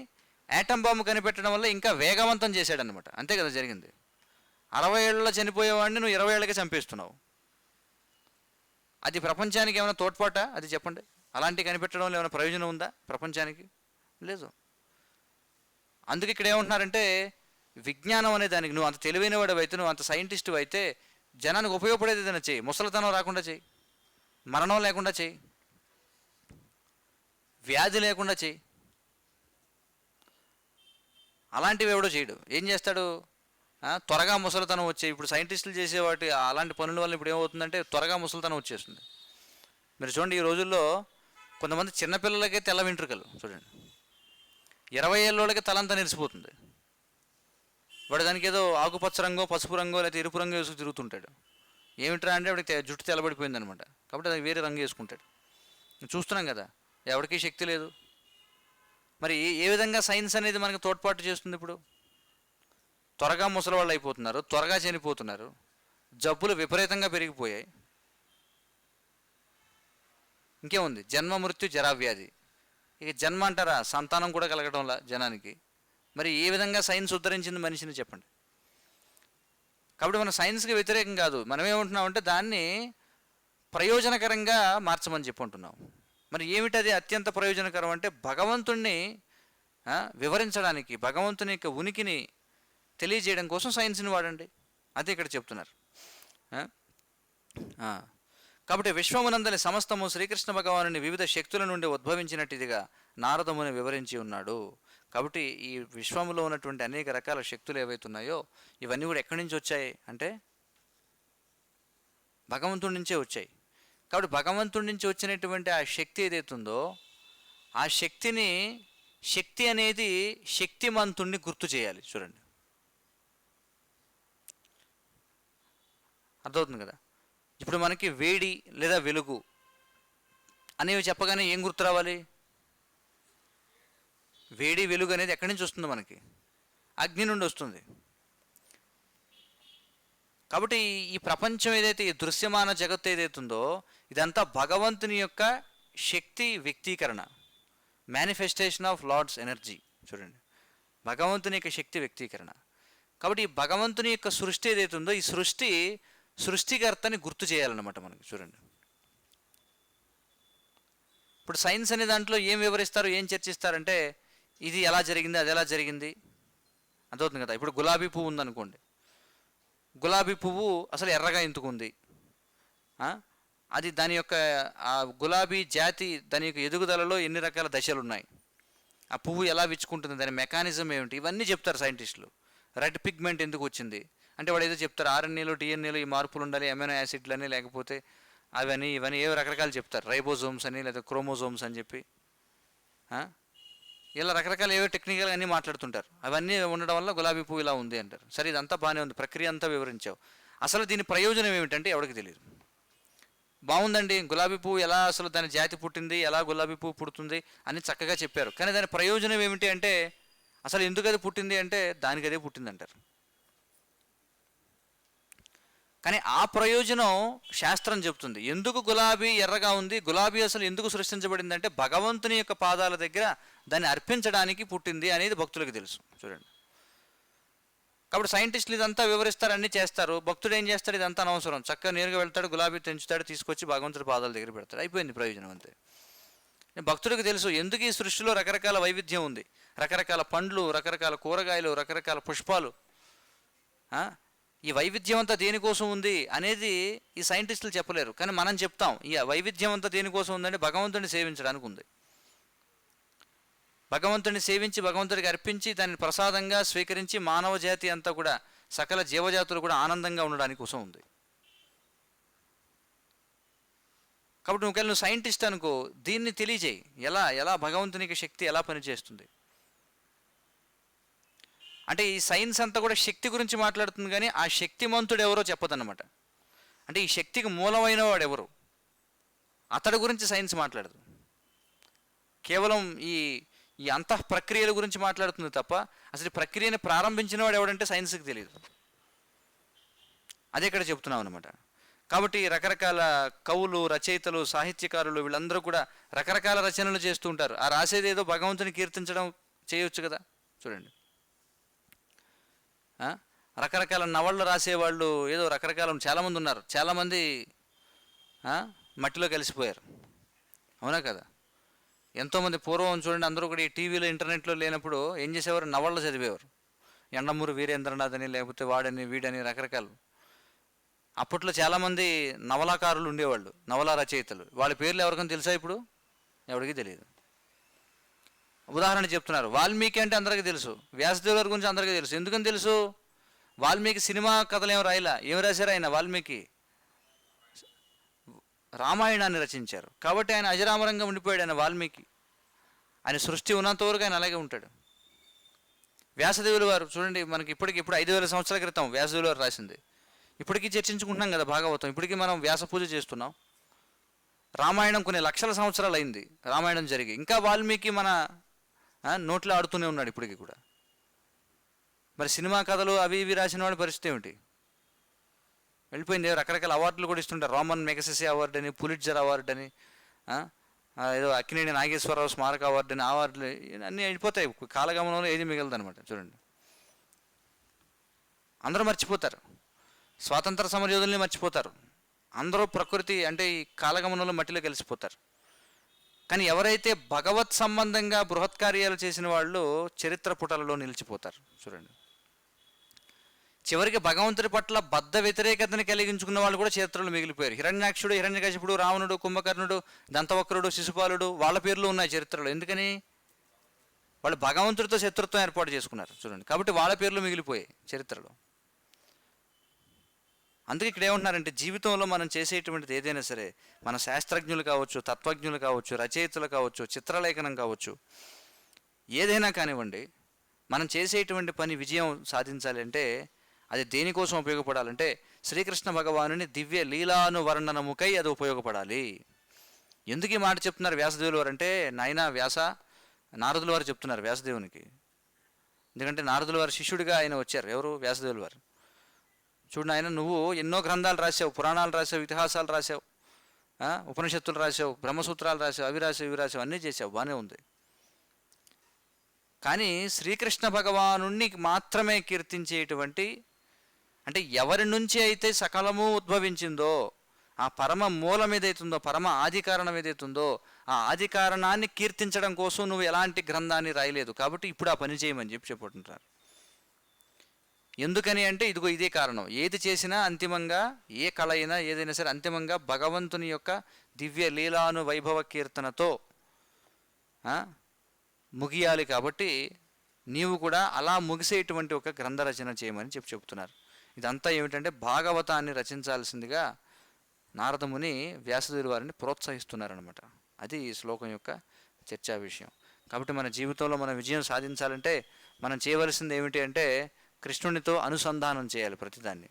యాటమ్ బాంబు కనిపెట్టడం వల్ల ఇంకా వేగవంతం చేశాడనమాట. అంతే కదా జరిగింది. 60 ఏళ్ళలో చనిపోయేవాడిని నువ్వు 20 ఏళ్ళకే చంపేస్తున్నావు. అది ప్రపంచానికి ఏమైనా తోడ్పాట? అది చెప్పండి. అలాంటి కనిపెట్టడం వల్ల ఏమైనా ప్రయోజనం ఉందా ప్రపంచానికి? లేదు. అందుకే ఇక్కడ ఏమంటున్నారంటే, విజ్ఞానం అనే దానికి నువ్వు అంత తెలివైన వాడు అయితే, నువ్వు అంత సైంటిస్టు అయితే జనానికి ఉపయోగపడేది ఏదైనా చేయి. ముసలితనం రాకుండా చేయి, మరణం లేకుండా చేయి, వ్యాధి లేకుండా చేయి. అలాంటివి ఎవడో చేయడు. ఏం చేస్తాడు? త్వరగా ముసలితనం వచ్చే, ఇప్పుడు సైంటిస్టులు చేసే వాటి అలాంటి పనుల వల్ల ఇప్పుడు ఏమవుతుందంటే త్వరగా ముసలితనం వచ్చేస్తుంది. మీరు చూడండి, ఈ రోజుల్లో కొంతమంది చిన్నపిల్లలకే తెల్ల వెంట్రుకలు. చూడండి, 20 ఏళ్ళకి తలంతా నెరిసిపోతుంది. వాడు దానికి ఏదో ఆకుపచ్చ రంగో, పసుపు రంగో, లేకపోతే ఎరుపు రంగు వేసుకు తిరుగుతుంటాడు. ఏమిట్రా అంటే వాడికి జుట్టు తెల్లబడిపోయింది అనమాట. కాబట్టి అది వేరే రంగు వేసుకుంటాడు. చూస్తున్నాం కదా, ఎవరికీ శక్తి లేదు. మరి ఏ విధంగా సైన్స్ అనేది మనకు తోడ్పాటు చేస్తుంది? ఇప్పుడు త్వరగా ముసలివాళ్ళు అయిపోతున్నారు, త్వరగా చనిపోతున్నారు, జబ్బులు విపరీతంగా పెరిగిపోయాయి. ఇంకేముంది? జన్మ, మృత్యు, జరావ్యాధి. ఇక జన్మ అంటారా, సంతానం కూడా కలగడంలా జనానికి. మరి ఏ విధంగా సైన్స్ ఉద్ధరించింది మనిషిని చెప్పండి? కాబట్టి మన సైన్స్కి వ్యతిరేకం కాదు. మనం ఏమంటున్నామంటే దాన్ని ప్రయోజనకరంగా మార్చమని చెప్పుకుంటున్నాం. మరి ఏమిటది అత్యంత ప్రయోజనకరం అంటే, భగవంతుణ్ణి వివరించడానికి, భగవంతుని యొక్క ఉనికిని తెలియజేయడం కోసం సైన్స్ని వాడండి. అదే ఇక్కడ చెప్తున్నారు. కాబట్టి విశ్వమునందలి సమస్తము శ్రీకృష్ణ భగవానుని వివిధ శక్తుల నుండి ఉద్భవించినట్టుదిగా నారదముని వివరించి ఉన్నాడు. కాబట్టి ఈ విశ్వంలో ఉన్నటువంటి అనేక రకాల శక్తులు ఏవైతున్నాయో ఇవన్నీ కూడా ఎక్కడి నుంచి వచ్చాయి అంటే భగవంతుడి నుంచే వచ్చాయి. కాబట్టి భగవంతుడి నుంచి వచ్చినటువంటి ఆ శక్తి ఏదైతుందో ఆ శక్తిని, శక్తి అనేది శక్తిమంతుణ్ణి గుర్తు చేయాలి. చూడండి, అర్థమవుతుంది కదా? ఇప్పుడు మనకి వేడి లేదా వెలుగు అనేవి చెప్పగానే ఏం గుర్తు రావాలి? వేడి వెలుగు అనేది ఎక్కడి నుంచి వస్తుంది? మనకి అగ్ని నుండి వస్తుంది. కాబట్టి ఈ ప్రపంచం ఏదైతే, ఈ దృశ్యమాన జగత్తు ఏదైతుందో ఇదంతా భగవంతుని యొక్క శక్తి వ్యక్తీకరణ, మేనిఫెస్టేషన్ ఆఫ్ లార్డ్స్ ఎనర్జీ. చూడండి, భగవంతుని యొక్క శక్తి వ్యక్తీకరణ. కాబట్టి ఈ భగవంతుని యొక్క సృష్టి ఏదైతుందో ఈ సృష్టికర్తని గుర్తు చేయాలన్నమాట మనకి. చూడండి, ఇప్పుడు సైన్స్ అనే దాంట్లో ఏం వివరిస్తారు, ఏం చర్చిస్తారంటే ఇది ఎలా జరిగింది, అది ఎలా జరిగింది అర్థమవుతుంది కదా. ఇప్పుడు గులాబీ పువ్వు ఉందనుకోండి, గులాబీ పువ్వు అసలు ఎర్రగా ఎందుకుంది, అది దాని యొక్క ఆ గులాబీ జాతి దాని యొక్క ఎదుగుదలలో ఎన్ని రకాల దశలు ఉన్నాయి, ఆ పువ్వు ఎలా విచ్చుకుంటుంది, దాని మెకానిజం ఏమిటి, ఇవన్నీ చెప్తారు సైంటిస్టులు. రెడ్ పిగ్మెంట్ ఎందుకు వచ్చింది అంటే వాడు ఏదో చెప్తారు, ఆర్ఎన్ఏలో డిఎన్ఏలో ఈ మార్పులు ఉండాలి, అమైనో యాసిడ్లు అని, లేకపోతే అవన్నీ ఇవన్నీ ఏవో రకరకాలు చెప్తారు, రైబోజోమ్స్ అని లేదా క్రోమోజోమ్స్ అని చెప్పి ఇలా రకరకాల ఏవో టెక్నికల్ అన్నీ మాట్లాడుతుంటారు. అవన్నీ ఉండడం వల్ల గులాబీ పువ్వు ఇలా ఉంది అంటారు. సరే, ఇదంతా బాగానే ఉంది, ప్రక్రియ అంతా వివరించావు. అసలు దీని ప్రయోజనం ఏమిటంటే ఎవరికి తెలియదు. బాగుందండి, గులాబీ పువ్వు ఎలా అసలు దాని జాతి పుట్టింది, ఎలా గులాబీ పువ్వు పుడుతుంది అని చక్కగా చెప్పారు. కానీ దాని ప్రయోజనం ఏమిటి అంటే, అసలు ఎందుకు అది పుట్టింది అంటే దానికి అదే పుట్టింది అంటారు. కానీ ఆ ప్రయోజనం శాస్త్రం చెప్తుంది. ఎందుకు గులాబీ ఎర్రగా ఉంది, గులాబీ అసలు ఎందుకు సృష్టించబడింది అంటే భగవంతుని యొక్క పాదాల దగ్గర దాన్ని అర్పించడానికి పుట్టింది అనేది భక్తులకు తెలుసు. చూడండి, కాబట్టి సైంటిస్టులు ఇదంతా వివరిస్తారు, అన్నీ చేస్తారు. భక్తుడు ఏం చేస్తాడు, ఇదంతా అనవసరం, చక్కగా నేరుగా వెళ్తాడు, గులాబీ తెంచుతాడు, తీసుకొచ్చి భగవంతుడి పాదాల దగ్గర పెడతాడు, అయిపోయింది ప్రయోజనం అంతే. భక్తుడికి తెలుసు ఎందుకు ఈ సృష్టిలో రకరకాల వైవిధ్యం ఉంది, రకరకాల పండ్లు, రకరకాల కూరగాయలు, రకరకాల పుష్పాలు, ఈ వైవిధ్యం అంతా దేనికోసం ఉంది అనేది ఈ సైంటిస్టులు చెప్పలేరు, కానీ మనం చెప్తాం ఈ వైవిధ్యం అంతా దేనికోసం ఉందంటే భగవంతుడిని సేవించడానికి ఉంది. భగవంతుడిని సేవించి భగవంతుడికి అర్పించి దాన్ని ప్రసాదంగా స్వీకరించి మానవ జాతి అంతా కూడా సకల జీవజాతులు కూడా ఆనందంగా ఉండడానికి కోసం ఉంది. కాబట్టి నువ్వు సైంటిస్ట్ అనుకో, దీన్ని తెలియజేయి, ఎలా ఎలా భగవంతునికి శక్తి ఎలా పనిచేస్తుంది. అంటే ఈ సైన్స్ అంతా కూడా శక్తి గురించి మాట్లాడుతుంది, కానీ ఆ శక్తిమంతుడు ఎవరో చెప్పదన్నమాట. అంటే ఈ శక్తికి మూలమైన వాడు ఎవరు, అతడి గురించి సైన్స్ మాట్లాడదు. కేవలం ఈ ఈ అంతః ప్రక్రియల గురించి మాట్లాడుతుంది తప్ప అసలు ఈ ప్రక్రియని ప్రారంభించిన వాడు ఎవడంటే సైన్స్కి తెలియదు. అదే ఇక్కడ చెప్తున్నాం అనమాట. కాబట్టి రకరకాల కవులు, రచయితలు, సాహిత్యకారులు వీళ్ళందరూ కూడా రకరకాల రచనలు చేస్తూ ఉంటారు. ఆ రాసేది ఏదో భగవంతుని కీర్తించడం చేయొచ్చు కదా. చూడండి, రకరకాల నవళ్ళు రాసేవాళ్ళు ఏదో రకరకాల చాలామంది ఉన్నారు. చాలామంది మట్టిలో కలిసిపోయారు, అవునా కదా. ఎంతోమంది పూర్వం చూడండి, అందరూ కూడా ఈ టీవీలో ఇంటర్నెట్లో లేనప్పుడు ఏం చేసేవారు, నవళ్ళు చదివేవారు. యండమూరి వీరేంద్రనాథ్ అని, లేకపోతే వాడని వీడని రకరకాలు. అప్పట్లో చాలామంది నవలాకారులు ఉండేవాళ్ళు, నవలా రచయితలు. వాళ్ళ పేర్లు ఎవరికైనా తెలుసా? ఇప్పుడు ఎవరికి తెలియదు. ఉదాహరణ చెప్తున్నారు, వాల్మీకి అంటే అందరికీ తెలుసు, వ్యాసదేవుల గురించి అందరికీ తెలుసు. ఎందుకని తెలుసు? వాల్మీకి సినిమా కథలు ఏమి రాయలా. ఏమి రాశారు ఆయన? వాల్మీకి రామాయణాన్ని రచించారు. కాబట్టి ఆయన అజరామరంగా ఉండిపోయాడు. ఆయన వాల్మీకి, ఆయన సృష్టి ఉన్నంతవరకు ఆయన అలాగే ఉంటాడు. వ్యాసదేవుల వారు చూడండి, మనకి ఇప్పుడు 5000 సంవత్సరాల క్రితం వ్యాసదేవుల వారు రాసింది. ఇప్పటికీ చర్చించుకుంటున్నాం కదా భాగవతం, ఇప్పటికీ మనం వ్యాస పూజ చేస్తున్నాం. రామాయణం కొన్ని లక్షల సంవత్సరాలు అయింది రామాయణం జరిగి, ఇంకా వాల్మీకి మన నోట్లో ఆడుతూనే ఉన్నాడు ఇప్పటికీ కూడా. మరి సినిమా కథలు అవి ఇవి రాసిన వాడి పరిస్థితి ఏమిటి? వెళ్ళిపోయింది. రకరకాల అవార్డులు కూడా ఇస్తుంటారు, రోమన్ మెగసెసే అవార్డు అని, పులిట్జర్ అవార్డు అని, ఏదో అక్కినేని నాగేశ్వరరావు స్మారక అవార్డు అని, అవార్డులు అన్నీ వెళ్ళిపోతాయి. కాలగమనంలో ఏది మిగలదు అనమాట. చూడండి, అందరూ మర్చిపోతారు, స్వాతంత్ర సమరయోధుల్ని మర్చిపోతారు, అందరూ ప్రకృతి అంటే ఈ కాలగమనంలో మట్టిలో కలిసిపోతారు. కానీ ఎవరైతే భగవత్ సంబంధంగా బృహత్ కార్యాలు చేసిన వాళ్ళు చరిత్ర పుటలలో నిలిచిపోతారు. చూడండి, చివరికి భగవంతుడి పట్ల బద్ధ వ్యతిరేకతని కలిగించుకున్న వాళ్ళు కూడా చరిత్రలో మిగిలిపోయారు. హిరణ్యాక్షుడు, హిరణ్యకశిపుడు, రావణుడు, కుంభకర్ణుడు, దంతవక్రుడు, శిశుపాలుడు, వాళ్ళ పేర్లు ఉన్నాయి చరిత్రలో. ఎందుకని? వాళ్ళు భగవంతుడితో శత్రుత్వం ఏర్పాటు చేసుకున్నారు. చూడండి, కాబట్టి వాళ్ళ పేర్లు మిగిలిపోయాయి చరిత్రలో. అందుకే ఇక్కడ ఏమంటున్నారంటే, జీవితంలో మనం చేసేటువంటిది ఏదైనా సరే, మన శాస్త్రజ్ఞులు కావచ్చు, తత్వజ్ఞులు కావచ్చు, రచయితలు కావచ్చు, చిత్రలేఖనం కావచ్చు, ఏదైనా కానివ్వండి, మనం చేసేటువంటి పని విజయం సాధించాలి అంటే అది దేనికోసం ఉపయోగపడాలంటే శ్రీకృష్ణ భగవానుని దివ్య లీలాను వర్ణనముకై అది ఉపయోగపడాలి. ఎందుకు ఈ మాట చెప్తున్నారు వ్యాసదేవులు వారు అంటే, నాయనా వ్యాస, నారదుల వారు చెప్తున్నారు వ్యాసదేవునికి. ఎందుకంటే నారదుల వారి శిష్యుడిగా ఆయన వచ్చారు. ఎవరు? వ్యాసదేవులు వారు. చూడండి, ఆయన నువ్వు ఎన్నో గ్రంథాలు రాసావు, పురాణాలు రాసావు, ఇతిహాసాలు రాసావు, ఉపనిషత్తులు రాసావు, బ్రహ్మసూత్రాలు రాసావు, అవి రాసావు, ఇవి రాసావు, అన్నీ చేసావు, బాగానే ఉంది. కానీ శ్రీకృష్ణ భగవాను మాత్రమే కీర్తించేటువంటి, అంటే ఎవరి నుంచి అయితే సకలము ఉద్భవించిందో ఆ పరమ మూలం ఏదైతుందో, పరమ ఆది కారణం ఏదైతుందో, ఆ ఆది కారణాన్ని కీర్తించడం కోసం నువ్వు ఎలాంటి గ్రంథాన్ని రాయలేదు. కాబట్టి ఇప్పుడు ఆ పని చేయమని చెప్పుకుంటున్నారు. ఎందుకని అంటే ఇదిగో ఇదే కారణం. ఏది చేసినా అంతిమంగా, ఏ కళ అయినా ఏదైనా సరే అంతిమంగా భగవంతుని యొక్క దివ్య లీలాను వైభవ కీర్తనతో ముగియాలి. కాబట్టి నీవు కూడా అలా ముగిసేటువంటి ఒక గ్రంథ రచన చేయమని చెప్తున్నారు. ఇదంతా ఏమిటంటే భాగవతాన్ని రచించాల్సిందిగా నారదముని వ్యాసదేవుల వారిని ప్రోత్సహిస్తున్నారనమాట. అది ఈ శ్లోకం యొక్క చర్చా విషయం. కాబట్టి మన జీవితంలో మన విజయం సాధించాలంటే మనం చేయవలసింది ఏమిటి అంటే కృష్ణునితో అనుసంధానం చేయాలి ప్రతిదాన్ని.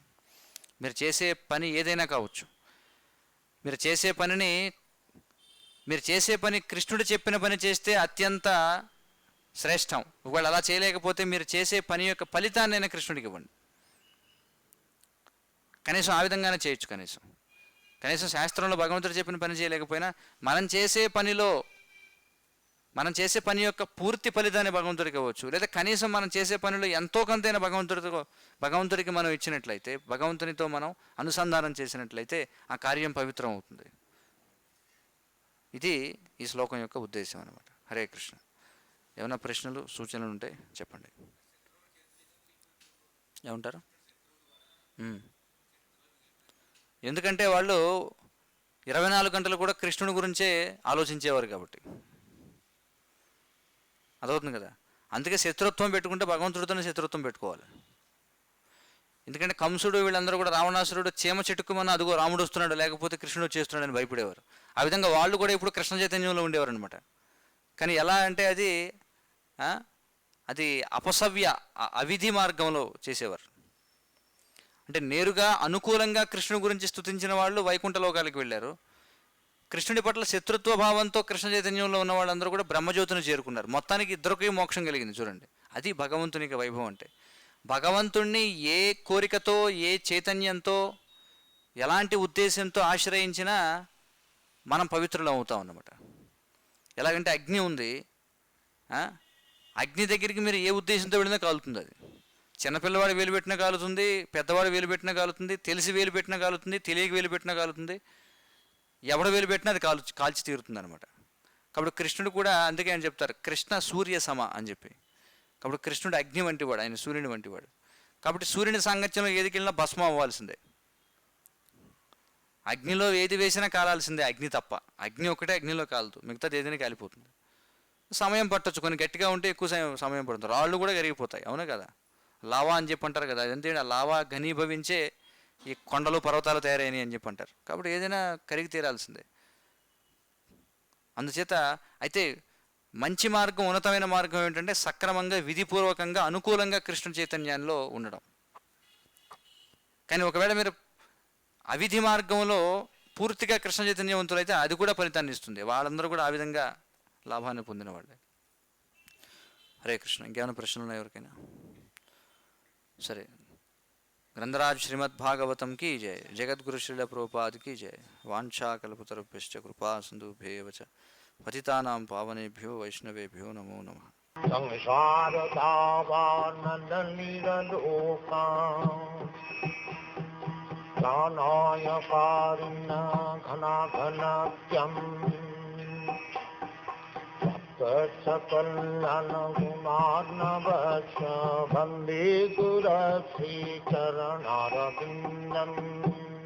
మీరు చేసే పని ఏదైనా కావచ్చు, మీరు చేసే పని కృష్ణుడు చెప్పిన పని చేస్తే అత్యంత శ్రేష్టం. ఒకవేళ అలా చేయలేకపోతే మీరు చేసే పని యొక్క ఫలితాన్నైనా కృష్ణుడికి ఇవ్వండి. కనీసం ఆ విధంగానే చేయొచ్చు. కనీసం శాస్త్రంలో భగవంతుడు చెప్పిన పని చేయలేకపోయినా మనం చేసే పని యొక్క పూర్తి ఫలితాన్ని భగవంతుడికి ఇవ్వచ్చు. లేదా కనీసం మనం చేసే పనిలో ఎంతో కొంతైనా భగవంతుడికి మనం ఇచ్చినట్లయితే, భగవంతునితో మనం అనుసంధానం చేసినట్లయితే ఆ కార్యం పవిత్రం అవుతుంది. ఇది ఈ శ్లోకం యొక్క ఉద్దేశం అన్నమాట. హరే కృష్ణ. ఏమైనా ప్రశ్నలు, సూచనలు ఉంటే చెప్పండి. ఏమంటారు? ఉమ్. ఎందుకంటే వాళ్ళు 24 గంటలు కూడా కృష్ణుడి గురించే ఆలోచించేవారు కాబట్టి. అదవుతుంది కదా. అందుకే శత్రుత్వం పెట్టుకుంటే భగవంతుడితోనే శత్రుత్వం పెట్టుకోవాలి. ఎందుకంటే కంసుడు వీళ్ళందరూ కూడా, రావణాసురుడు చీమ చెట్టుకుమని అదిగో రాముడు వస్తున్నాడు లేకపోతే కృష్ణుడు వచ్చేస్తున్నాడు అని భయపడేవారు. ఆ విధంగా వాళ్ళు కూడా ఇప్పుడు కృష్ణ చైతన్యంలో ఉండేవారు అనమాట. కానీ ఎలా అంటే అది అది అపసవ్య అవిధి మార్గంలో చేసేవారు. అంటే నేరుగా అనుకూలంగా కృష్ణుడి గురించి స్తుతించిన వాళ్ళు వైకుంఠ లోకాలకు వెళ్ళారు. కృష్ణుడి పట్ల శత్రుత్వ భావంతో కృష్ణ చైతన్యంలో ఉన్న వాళ్ళందరూ కూడా బ్రహ్మజ్యోతిని చేరుకున్నారు. మొత్తానికి ఇద్దరికి మోక్షం కలిగింది. చూడండి, అది భగవంతునికి వైభవం అంటే. భగవంతుణ్ణి ఏ కోరికతో, ఏ చైతన్యంతో, ఎలాంటి ఉద్దేశంతో ఆశ్రయించినా మనం పవిత్రులం అవుతాం అన్నమాట. ఎలాగంటే అగ్ని ఉంది, అగ్ని దగ్గరికి మీరు ఏ ఉద్దేశంతో వెళ్ళినా కాలుతుంది. అది చిన్నపిల్లవాడు వేలు పెట్టినా కాలుతుంది, పెద్దవాడు వేలు పెట్టినా కాలుతుంది, తెలిసి వేలు పెట్టినా కాలుతుంది, తెలియక వేలు పెట్టినా కాలుతుంది, ఎవడ వేలు పెట్టినా అది కాల్చి తీరుతుంది అనమాట. కాబట్టి కృష్ణుడు కూడా అందుకే అని చెప్తారు కృష్ణ సూర్య సమ అని చెప్పి. కాబట్టి కృష్ణుడు అగ్ని వంటివాడు, ఆయన సూర్యుని వంటివాడు. కాబట్టి సూర్యుని సాంగత్యంలో ఏదికి వెళ్ళినా భస్మం అవ్వాల్సిందే. అగ్నిలో ఏది వేసినా కాలాల్సిందే, అగ్ని తప్ప. అగ్ని ఒకటే అగ్నిలో కాలుతూ, మిగతాది ఏదైనా కాలిపోతుంది. సమయం పట్టొచ్చు, కొన్ని గట్టిగా ఉంటే ఎక్కువ సమయం పడుతుంది. రాళ్ళు కూడా కరిగిపోతాయి, అవునా కదా. లావా అని చెప్పి అంటారు కదా, అదంతే. ఆ లావా ఘనీభవించే ఈ కొండలు పర్వతాలు తయారైనవి అని చెప్పి అంటారు. కాబట్టి ఏదైనా కరిగి తీరాల్సిందే. అందుచేత అయితే మంచి మార్గం, ఉన్నతమైన మార్గం ఏంటంటే సక్రమంగా, విధిపూర్వకంగా, అనుకూలంగా కృష్ణ చైతన్యంలో ఉండడం. కానీ ఒకవేళ మీరు అవిధి మార్గంలో పూర్తిగా కృష్ణ చైతన్యవంతులైతే అది కూడా ఫలితాన్ని ఇస్తుంది. వాళ్ళందరూ కూడా ఆ విధంగా లాభాన్ని పొందిన వాళ్ళే. హరే కృష్ణ. ఇంకేమైనా ప్రశ్నలు ఉన్నాయి ఎవరికైనా? సరే. గ్రంథరాజ్ శ్రీమద్ భాగవతం కీ జయ. జగద్గురు శ్రీల ప్రభుపాద్ కీ జయ. వాంఛా కల్పతరుభ్యశ్చ కృపా సింధుభ్యేవ చ పతితానాం పావనేభ్యో వైష్ణవేభ్యో నమో నమః. सकलनगुणार्णवश वन्दे गुरश्रीचरणारविन्दम्.